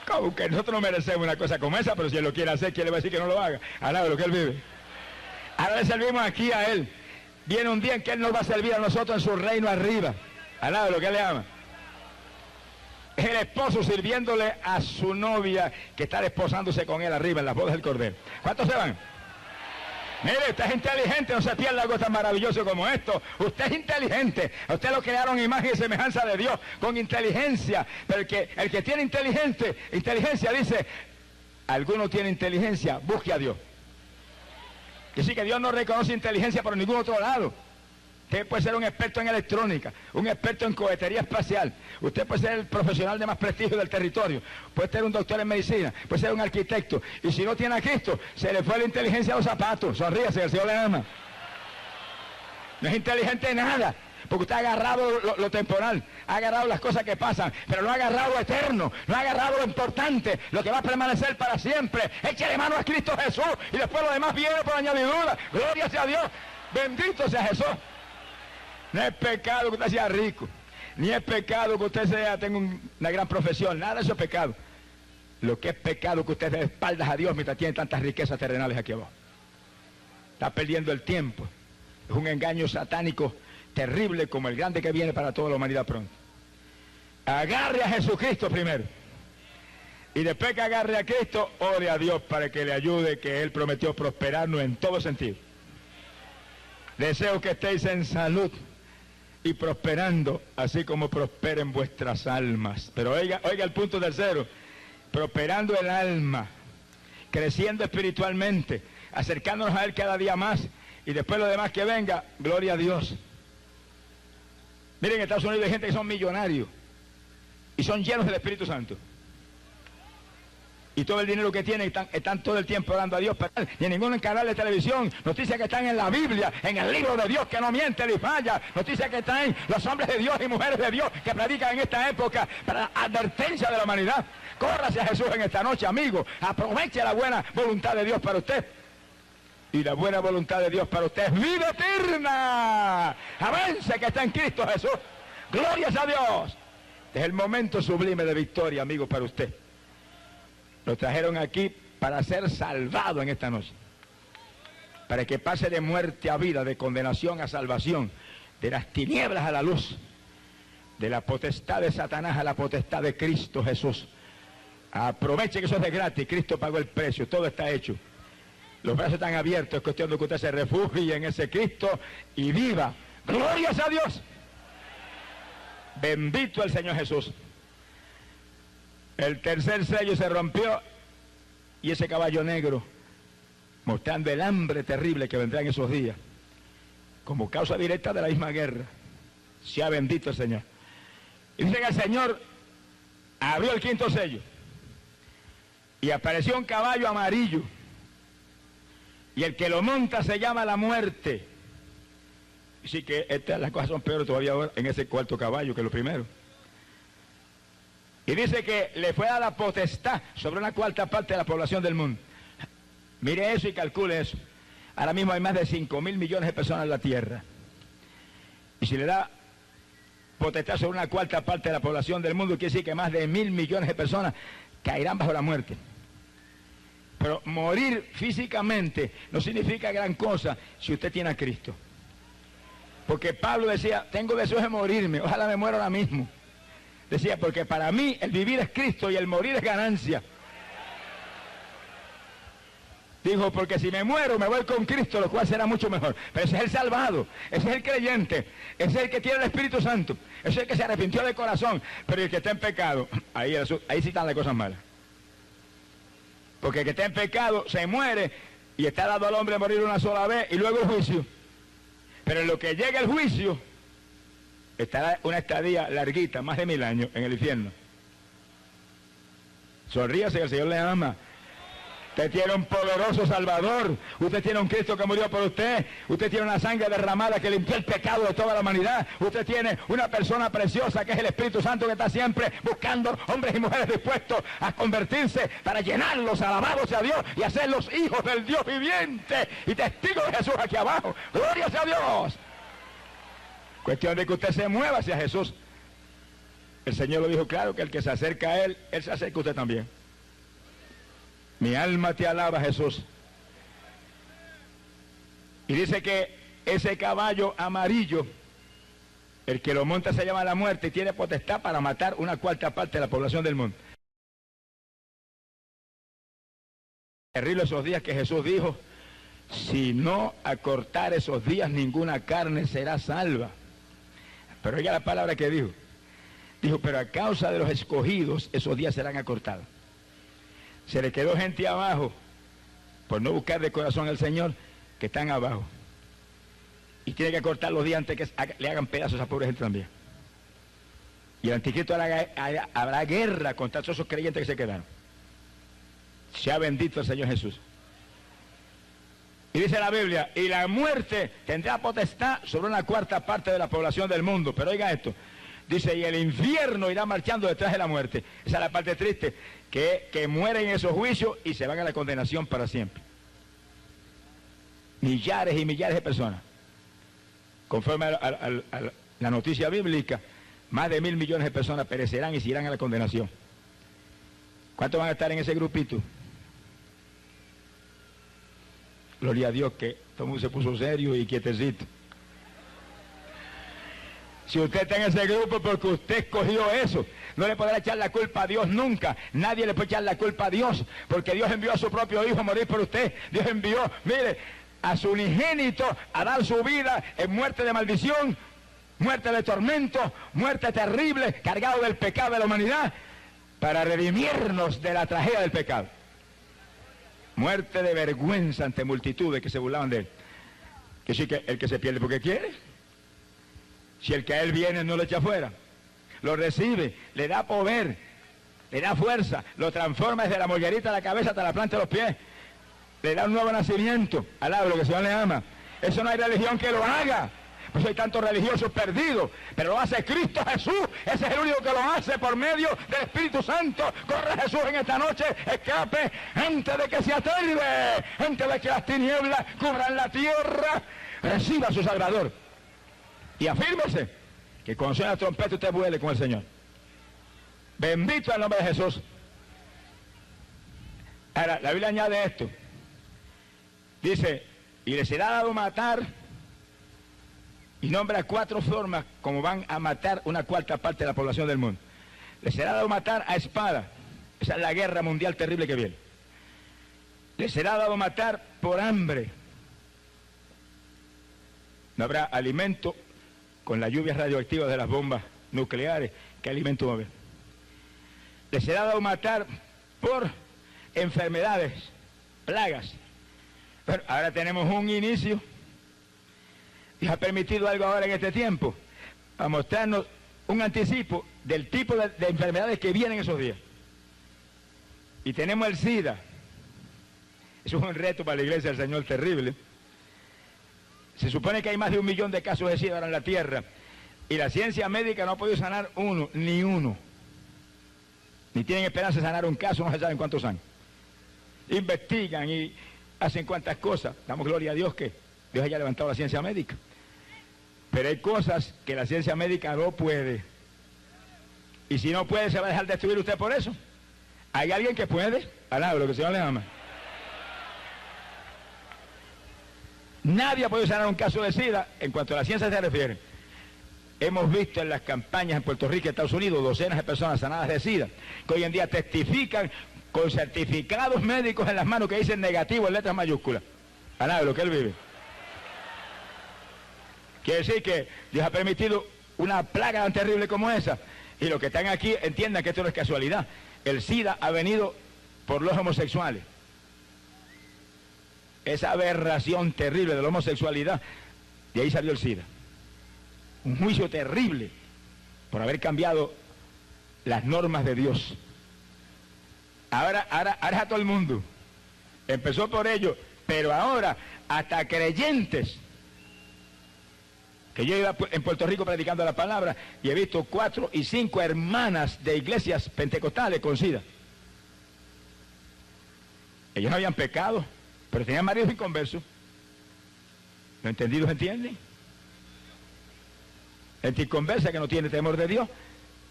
B: Como que nosotros no merecemos una cosa como esa, pero si Él lo quiere hacer, ¿quién le va a decir que no lo haga? Al lado de lo que Él vive. Ahora le servimos aquí a Él. Viene un día en que Él nos va a servir a nosotros en su reino arriba, al lado de lo que Él le ama. Es el esposo sirviéndole a su novia que está desposándose con Él arriba en las bodas del Cordero. ¿Cuántos se van? Mire, usted es inteligente, no se pierda algo tan maravilloso como esto. Usted es inteligente, a usted lo crearon imagen y semejanza de Dios, con inteligencia. Pero el que tiene inteligencia dice, alguno tiene inteligencia, busque a Dios. Que sí, que Dios no reconoce inteligencia por ningún otro lado. Usted puede ser un experto en electrónica, un experto en cohetería espacial. Usted puede ser el profesional de más prestigio del territorio. Puede ser un doctor en medicina, puede ser un arquitecto. Y si no tiene a Cristo, se le fue la inteligencia a los zapatos. Sonríase, el Señor le ama. No es inteligente en nada, porque usted ha agarrado lo temporal, ha agarrado las cosas que pasan, pero no ha agarrado lo eterno, no ha agarrado lo importante, lo que va a permanecer para siempre. Échale mano a Cristo Jesús y después lo demás viene por añadidura. Gloria sea a Dios, bendito sea Jesús. No es pecado que usted sea rico, ni es pecado que usted tenga una gran profesión, nada de eso es pecado. Lo que es pecado es que usted dé espaldas a Dios mientras tiene tantas riquezas terrenales aquí abajo. Está perdiendo el tiempo. Es un engaño satánico terrible como el grande que viene para toda la humanidad pronto. Agarre a Jesucristo primero. Y después que agarre a Cristo, ore a Dios para que le ayude, que Él prometió prosperarnos en todo sentido. Deseo que estéis en salud y prosperando, así como prosperen vuestras almas. Pero oiga el punto tercero, prosperando el alma creciendo espiritualmente, acercándonos a Él cada día más, y después lo demás que venga, gloria a Dios. Miren, en Estados Unidos hay gente que son millonarios y son llenos del Espíritu Santo. Y todo el dinero que tienen están todo el tiempo orando a Dios. Y en ningún canal de televisión, noticias que están en la Biblia, en el libro de Dios que no miente ni falla, noticias que están los hombres de Dios y mujeres de Dios que predican en esta época para advertencia de la humanidad. Córrase a Jesús en esta noche, amigo. Aproveche la buena voluntad de Dios para usted. Y la buena voluntad de Dios para usted es vida eterna. Avance que está en Cristo Jesús. Glorias a Dios. Este es el momento sublime de victoria, amigo, para usted. Lo trajeron aquí para ser salvado en esta noche. Para que pase de muerte a vida, de condenación a salvación, de las tinieblas a la luz, de la potestad de Satanás a la potestad de Cristo Jesús. Aproveche que eso es de gratis, Cristo pagó el precio, todo está hecho. Los brazos están abiertos, es cuestión de que usted se refugie en ese Cristo y viva. ¡Glorias a Dios! Bendito el Señor Jesús. El tercer sello se rompió y ese caballo negro, mostrando el hambre terrible que vendrá en esos días, como causa directa de la misma guerra. Sea bendito el Señor. Y dice que el Señor abrió el quinto sello y apareció un caballo amarillo. Y el que lo monta se llama la muerte. Así que las cosas son peores todavía ahora en ese cuarto caballo que lo primero. Y dice que le fue a la potestad sobre una cuarta parte de la población del mundo. Mire eso y calcule eso. Ahora mismo hay más de 5.000 millones de personas en la tierra. Y si le da potestad sobre una cuarta parte de la población del mundo, quiere decir que más de 1.000 millones de personas caerán bajo la muerte. Pero morir físicamente no significa gran cosa si usted tiene a Cristo. Porque Pablo decía, tengo deseos de morirme, ojalá me muera ahora mismo. Decía, porque para mí el vivir es Cristo y el morir es ganancia. Dijo, porque si me muero me voy con Cristo, lo cual será mucho mejor. Pero ese es el salvado, ese es el creyente, ese es el que tiene el Espíritu Santo, ese es el que se arrepintió de corazón. Pero el que está en pecado, ahí sí están las cosas malas. Porque el que está en pecado se muere y está dado al hombre a morir una sola vez y luego el juicio. Pero en lo que llega el juicio, estará una estadía larguita, más de 1000 años en el infierno. Sonríase que el Señor le ama. Usted tiene un poderoso Salvador. Usted tiene un Cristo que murió por usted. Usted tiene una sangre derramada que limpió el pecado de toda la humanidad. Usted tiene una persona preciosa que es el Espíritu Santo que está siempre buscando hombres y mujeres dispuestos a convertirse para llenarlos, alabados a Dios y hacerlos hijos del Dios viviente y testigos de Jesús aquí abajo. ¡Gloria a Dios! Cuestión de que usted se mueva hacia Jesús. El Señor lo dijo claro, que el que se acerca a Él se acerca a usted también. Mi alma te alaba, Jesús. Y dice que ese caballo amarillo, el que lo monta se llama la muerte y tiene potestad para matar una cuarta parte de la población del mundo. Terrible esos días que Jesús dijo, si no acortar esos días ninguna carne será salva. Pero oiga la palabra que dijo. Dijo, pero a causa de los escogidos esos días serán acortados. Se le quedó gente abajo por no buscar de corazón al Señor, que están abajo. Y tiene que cortar los días antes que le hagan pedazos a esa pobre gente también. Y el anticristo habrá guerra contra todos esos creyentes que se quedaron. Sea bendito el Señor Jesús. Y dice la Biblia, y la muerte tendrá potestad sobre una cuarta parte de la población del mundo. Pero oiga esto, dice, y el infierno irá marchando detrás de la muerte. Esa es la parte triste, que mueren en esos juicios y se van a la condenación para siempre. Millares y millares de personas. Conforme a la noticia bíblica, más de 1.000 millones de personas perecerán y se irán a la condenación. ¿Cuántos van a estar en ese grupito? Gloria a Dios que todo el mundo se puso serio y quietecito. Si usted está en ese grupo porque usted escogió eso, no le podrá echar la culpa a Dios nunca. Nadie le puede echar la culpa a Dios, porque Dios envió a su propio Hijo a morir por usted. Dios envió, mire, a su unigénito a dar su vida en muerte de maldición, muerte de tormento, muerte terrible, cargado del pecado de la humanidad, para redimirnos de la tragedia del pecado. muerte de vergüenza ante multitudes que se burlaban de él. Que sí, que el que se pierde porque quiere. Si el que a él viene no lo echa fuera, lo recibe, le da poder, le da fuerza, lo transforma desde la mollerita de la cabeza hasta la planta de los pies, le da un nuevo nacimiento. Alaba lo que el Señor le ama. Eso no hay religión que lo haga. Pues hay tantos religiosos perdidos, pero lo hace Cristo Jesús. Ese es el único que lo hace por medio del Espíritu Santo. Corre Jesús en esta noche, escape antes de que se atarde, antes de que las tinieblas cubran la tierra. Reciba a su Salvador y afírmese que cuando suene la trompeta usted vuele con el Señor. Bendito el nombre de Jesús. Ahora, la Biblia añade esto. Dice, y les será dado matar, y nombra 4 formas como van a matar una cuarta parte de la población del mundo. Les será dado matar a espada. Esa es la guerra mundial terrible que viene. Les será dado matar por hambre. No habrá alimento con las lluvias radioactivas de las bombas nucleares. ¿Qué alimento va a haber? Les será dado matar por enfermedades, plagas. Pero ahora tenemos un inicio. Dios ha permitido algo ahora en este tiempo para mostrarnos un anticipo del tipo de enfermedades que vienen esos días. Y tenemos el SIDA. Eso es un reto para la iglesia del Señor terrible. Se supone que hay más de 1 millón de casos de SIDA ahora en la tierra. Y la ciencia médica no ha podido sanar ni uno. Ni tienen esperanza de sanar un caso, no se saben cuántos años. Investigan y hacen cuantas cosas. Damos gloria a Dios que Dios haya levantado la ciencia médica. Pero hay cosas que la ciencia médica no puede. Y si no puede, ¿se va a dejar destruir usted por eso? ¿Hay alguien que puede? Alaba lo que el Señor le ama. Nadie ha podido sanar un caso de SIDA en cuanto a la ciencia se refiere. Hemos visto en las campañas en Puerto Rico y Estados Unidos docenas de personas sanadas de SIDA, que hoy en día testifican con certificados médicos en las manos que dicen negativo en letras mayúsculas. Alaba lo que él vive. Quiere decir que Dios ha permitido una plaga tan terrible como esa. Y los que están aquí entiendan que esto no es casualidad. El SIDA ha venido por los homosexuales. Esa aberración terrible de la homosexualidad, de ahí salió el SIDA. Un juicio terrible por haber cambiado las normas de Dios. Ahora es a todo el mundo. Empezó por ellos, pero ahora hasta creyentes. Que yo iba en Puerto Rico predicando la palabra y he visto 4 y 5 hermanas de iglesias pentecostales con SIDA. Ellos no habían pecado, pero tenían maridos inconversos. ¿Lo entendidos entienden? Gente inconversa que no tiene temor de Dios,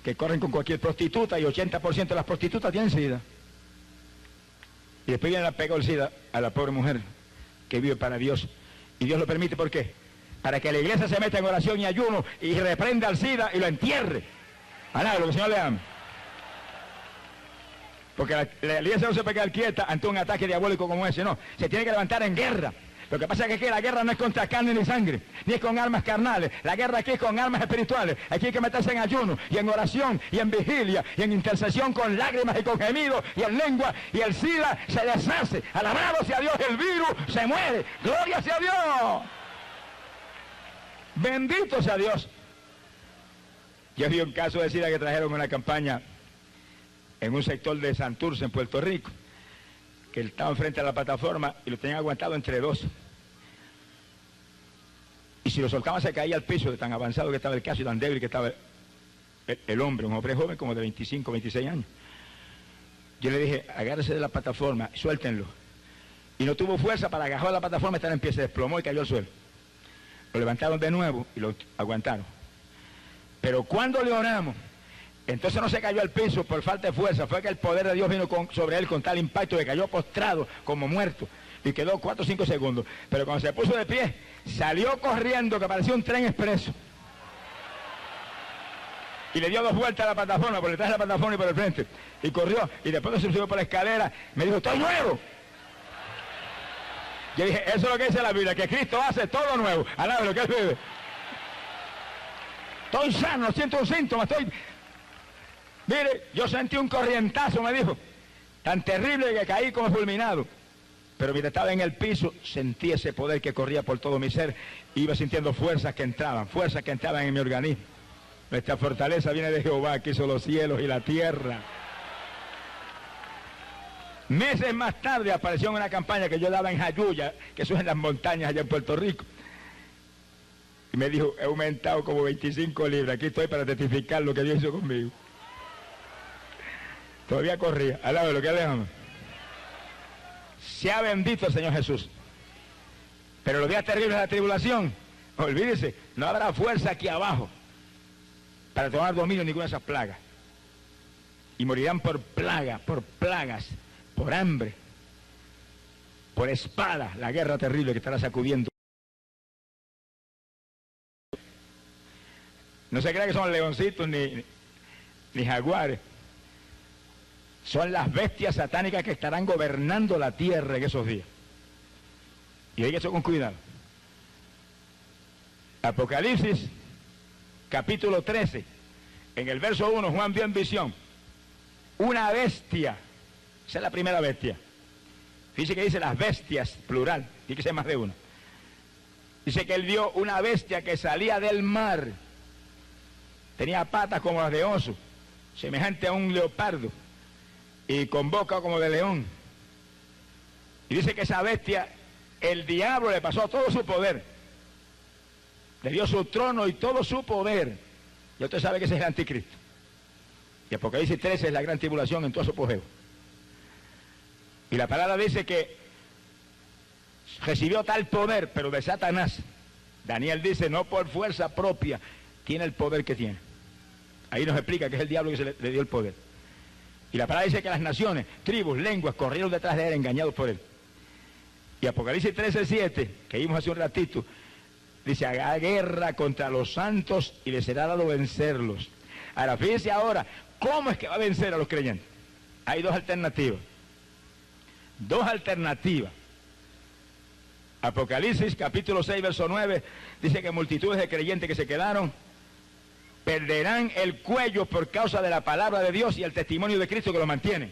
B: que corren con cualquier prostituta y 80% de las prostitutas tienen SIDA. Y después viene la pegó el SIDA a la pobre mujer que vive para Dios. Y Dios lo permite, ¿por qué? Para que la iglesia se meta en oración y ayuno y reprenda al SIDA y lo entierre. Alá, lo que el Señor le ama. Porque la iglesia no se puede quedar quieta ante un ataque diabólico como ese, no. Se tiene que levantar en guerra. Lo que pasa es que la guerra no es contra carne ni sangre, ni es con armas carnales. La guerra aquí es con armas espirituales. Aquí hay que meterse en ayuno y en oración y en vigilia y en intercesión con lágrimas y con gemidos y en lengua. Y el SIDA se deshace. Alabado sea Dios, el virus se muere. Gloria sea Dios. Bendito sea Dios. Yo vi un caso de SIDA que trajeron una campaña en un sector de Santurce, en Puerto Rico, que estaban frente a la plataforma y lo tenían aguantado entre 2. Y si lo soltaban se caía al piso de tan avanzado que estaba el caso y tan débil que estaba el hombre, un hombre joven como de 25, 26 años. Yo le dije, agárrese de la plataforma, suéltenlo. Y no tuvo fuerza para agarrar la plataforma, estar en pie, se desplomó y cayó al suelo. Lo levantaron de nuevo y lo aguantaron. Pero cuando le oramos, entonces no se cayó al piso por falta de fuerza, fue que el poder de Dios vino sobre él con tal impacto que cayó postrado como muerto y quedó 4 o 5 segundos. Pero cuando se puso de pie, salió corriendo que parecía un tren expreso. Y le dio 2 vueltas a la plataforma, por detrás de la plataforma y por el frente. Y corrió, y después se subió por la escalera, me dijo, ¡estoy nuevo! Yo dije, eso es lo que dice la Biblia, que Cristo hace todo nuevo. Alaba lo que él vive. Estoy sano, no siento un síntoma, estoy... Mire, yo sentí un corrientazo, me dijo, tan terrible que caí como fulminado. Pero mientras estaba en el piso, sentí ese poder que corría por todo mi ser. Iba sintiendo fuerzas que entraban en mi organismo. Nuestra fortaleza viene de Jehová, que hizo los cielos y la tierra. Meses más tarde apareció en una campaña que yo daba en Jayuya, que eso es en las montañas allá en Puerto Rico. Y me dijo, he aumentado como 25 libras, aquí estoy para testificar lo que Dios hizo conmigo. Todavía corría, al lado de lo que alejamos. Sea bendito el Señor Jesús. Pero los días terribles de la tribulación, olvídese, no habrá fuerza aquí abajo para tomar dominio de ninguna de esas plagas. Y morirán por plagas, por hambre, por espada, la guerra terrible que estará sacudiendo. No se crea que son leoncitos ni jaguares. Son las bestias satánicas que estarán gobernando la tierra en esos días. Y hay que eso con cuidado. Apocalipsis, capítulo 13. En el verso 1, Juan vio en visión una bestia. Esa es la primera bestia. Fíjese que dice las bestias, plural. Tiene que ser más de una. Dice que él vio una bestia que salía del mar. Tenía patas como las de oso, semejante a un leopardo, y con boca como de león. Y dice que esa bestia, el diablo le pasó todo su poder. Le dio su trono y todo su poder. Y usted sabe que ese es el anticristo. Y Apocalipsis 13 es la gran tribulación en todo su apogeo. Y la palabra dice que recibió tal poder, pero de Satanás. Daniel dice, no por fuerza propia, tiene el poder que tiene. Ahí nos explica que es el diablo que le dio el poder. Y la palabra dice que las naciones, tribus, lenguas, corrieron detrás de él, engañados por él. Y Apocalipsis 13:7, que vimos hace un ratito, dice, haga guerra contra los santos y les será dado vencerlos. Ahora, fíjense ahora, ¿cómo es que va a vencer a los creyentes? Hay dos alternativas. Apocalipsis, capítulo 6, verso 9, dice que multitudes de creyentes que se quedaron perderán el cuello por causa de la palabra de Dios y el testimonio de Cristo que lo mantiene.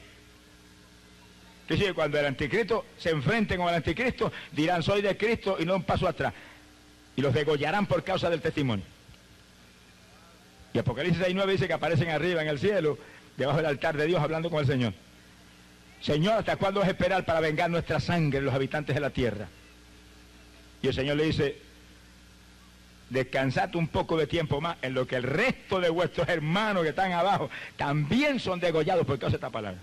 B: Es decir, cuando el anticristo se enfrenten con el anticristo, dirán, soy de Cristo y no un paso atrás. Y los degollarán por causa del testimonio. Y Apocalipsis 6:9 dice que aparecen arriba en el cielo, debajo del altar de Dios, hablando con el Señor. Señor, ¿hasta cuándo vas a esperar para vengar nuestra sangre, los habitantes de la tierra? Y el Señor le dice, descansad un poco de tiempo más, en lo que el resto de vuestros hermanos que están abajo también son degollados por causa de esta palabra.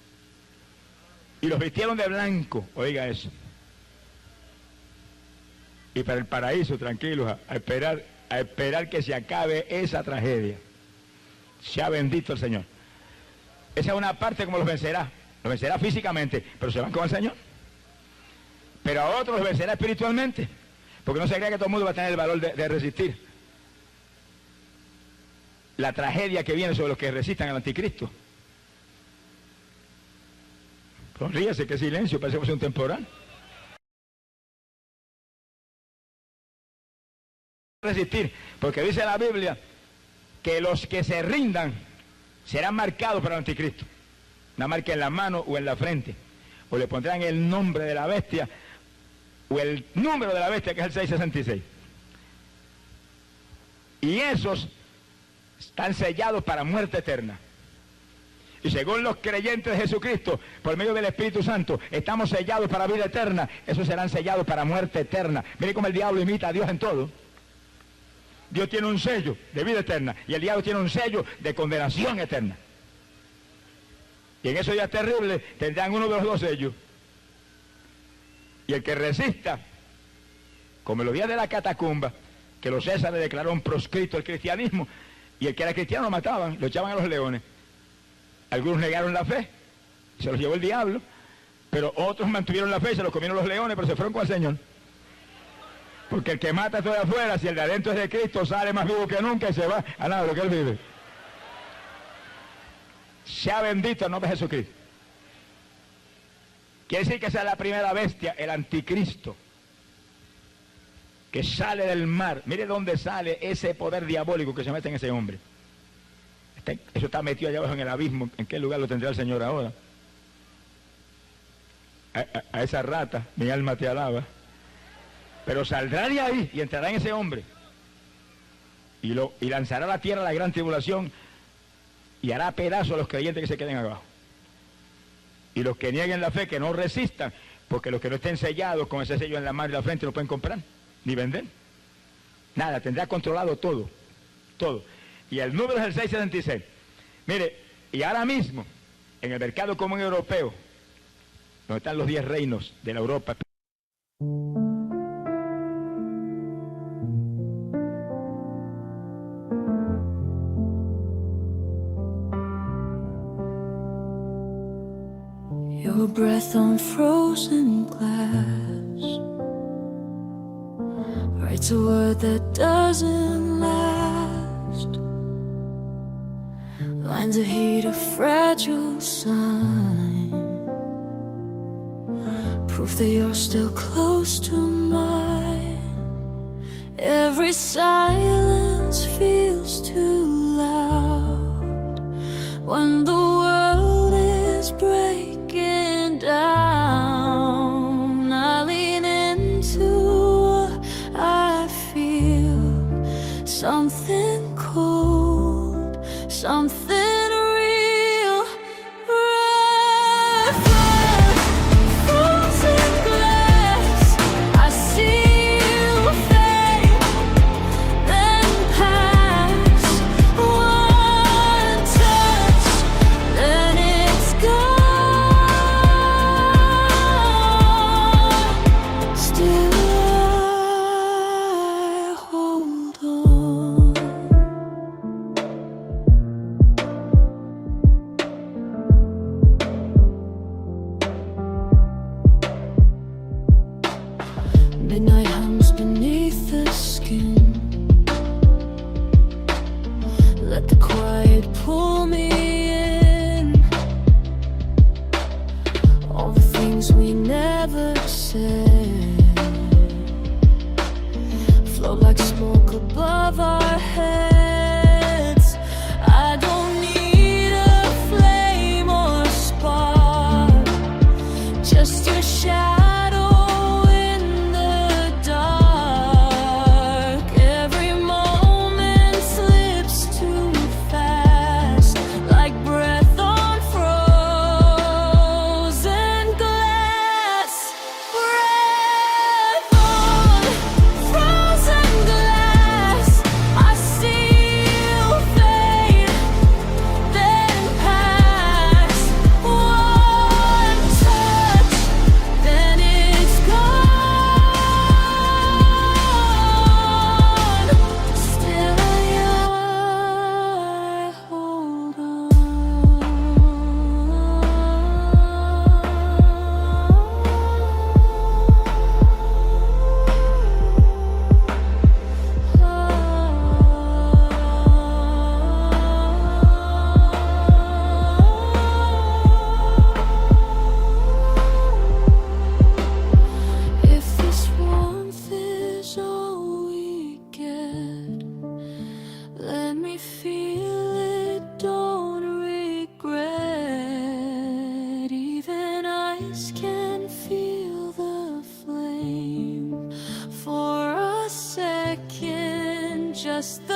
B: Y los vistieron de blanco, oiga eso. Y para el paraíso, tranquilos, a esperar que se acabe esa tragedia. Sea bendito el Señor. Esa es una parte como los vencerá físicamente, pero se van con el Señor. Pero a otros los vencerá espiritualmente. Porque no se crea que todo el mundo va a tener el valor de resistir la tragedia que viene sobre los que resistan al anticristo. Sonríase, qué silencio, parece que es un temporal. Resistir, porque dice la Biblia que los que se rindan serán marcados por el anticristo. Una marca en la mano o en la frente. O le pondrán el nombre de la bestia o el número de la bestia, que es el 666. Y esos están sellados para muerte eterna. Y según los creyentes de Jesucristo, por medio del Espíritu Santo, estamos sellados para vida eterna. Esos serán sellados para muerte eterna. Mire cómo el diablo imita a Dios en todo. Dios tiene un sello de vida eterna y el diablo tiene un sello de condenación eterna. Y en esos días terribles tendrán uno de los dos sellos. Y el que resista, como en los días de la catacumba, que los Césares declararon proscrito el cristianismo, y el que era cristiano lo mataban, lo echaban a los leones. Algunos negaron la fe, se los llevó el diablo, pero otros mantuvieron la fe y se los comieron los leones, pero se fueron con el Señor. Porque el que mata todo de afuera, si el de adentro es de Cristo, sale más vivo que nunca y se va a nada de lo que él vive. Sea bendito el nombre de Jesucristo. Quiere decir que esa es la primera bestia, el anticristo, que sale del mar. Mire dónde sale ese poder diabólico que se mete en ese hombre. Eso está metido allá abajo en el abismo. ¿En qué lugar lo tendrá el Señor ahora? a esa rata, mi alma te alaba. Pero saldrá de ahí y entrará en ese hombre. Y lanzará a la tierra la gran tribulación y hará pedazos a los creyentes que se queden abajo. Y los que nieguen la fe, que no resistan, porque los que no estén sellados con ese sello en la mano y la frente no pueden comprar, ni vender. Nada, tendrá controlado todo, todo. Y el número es el 676. Mire, y ahora mismo, en el mercado común europeo, donde están los 10 reinos de la Europa.
C: Your breath on frozen glass writes a word that doesn't last. Lines of heat, a fragile sign, proof that you're still close to mine. Every silence feels too loud when the world is breaking down. I lean into what I feel, something cold, something real. Breath of frozen glass, I see you fade, then pass. One touch, then it's gone. Still I hold on. Midnight hums beneath the skin. Let the quiet pull me in. All the things we never said float like smoke above our heads. I don't need a flame or a spark, just your shadow in the dark. Every moment slips too fast, like breath on frozen glass. Breath on frozen glass, I see you fade, then pass. One touch, then it's gone. Still I hold on. If this warmth is all we get, let me feel it, don't regret. Even ice can feel the flame for a second, just the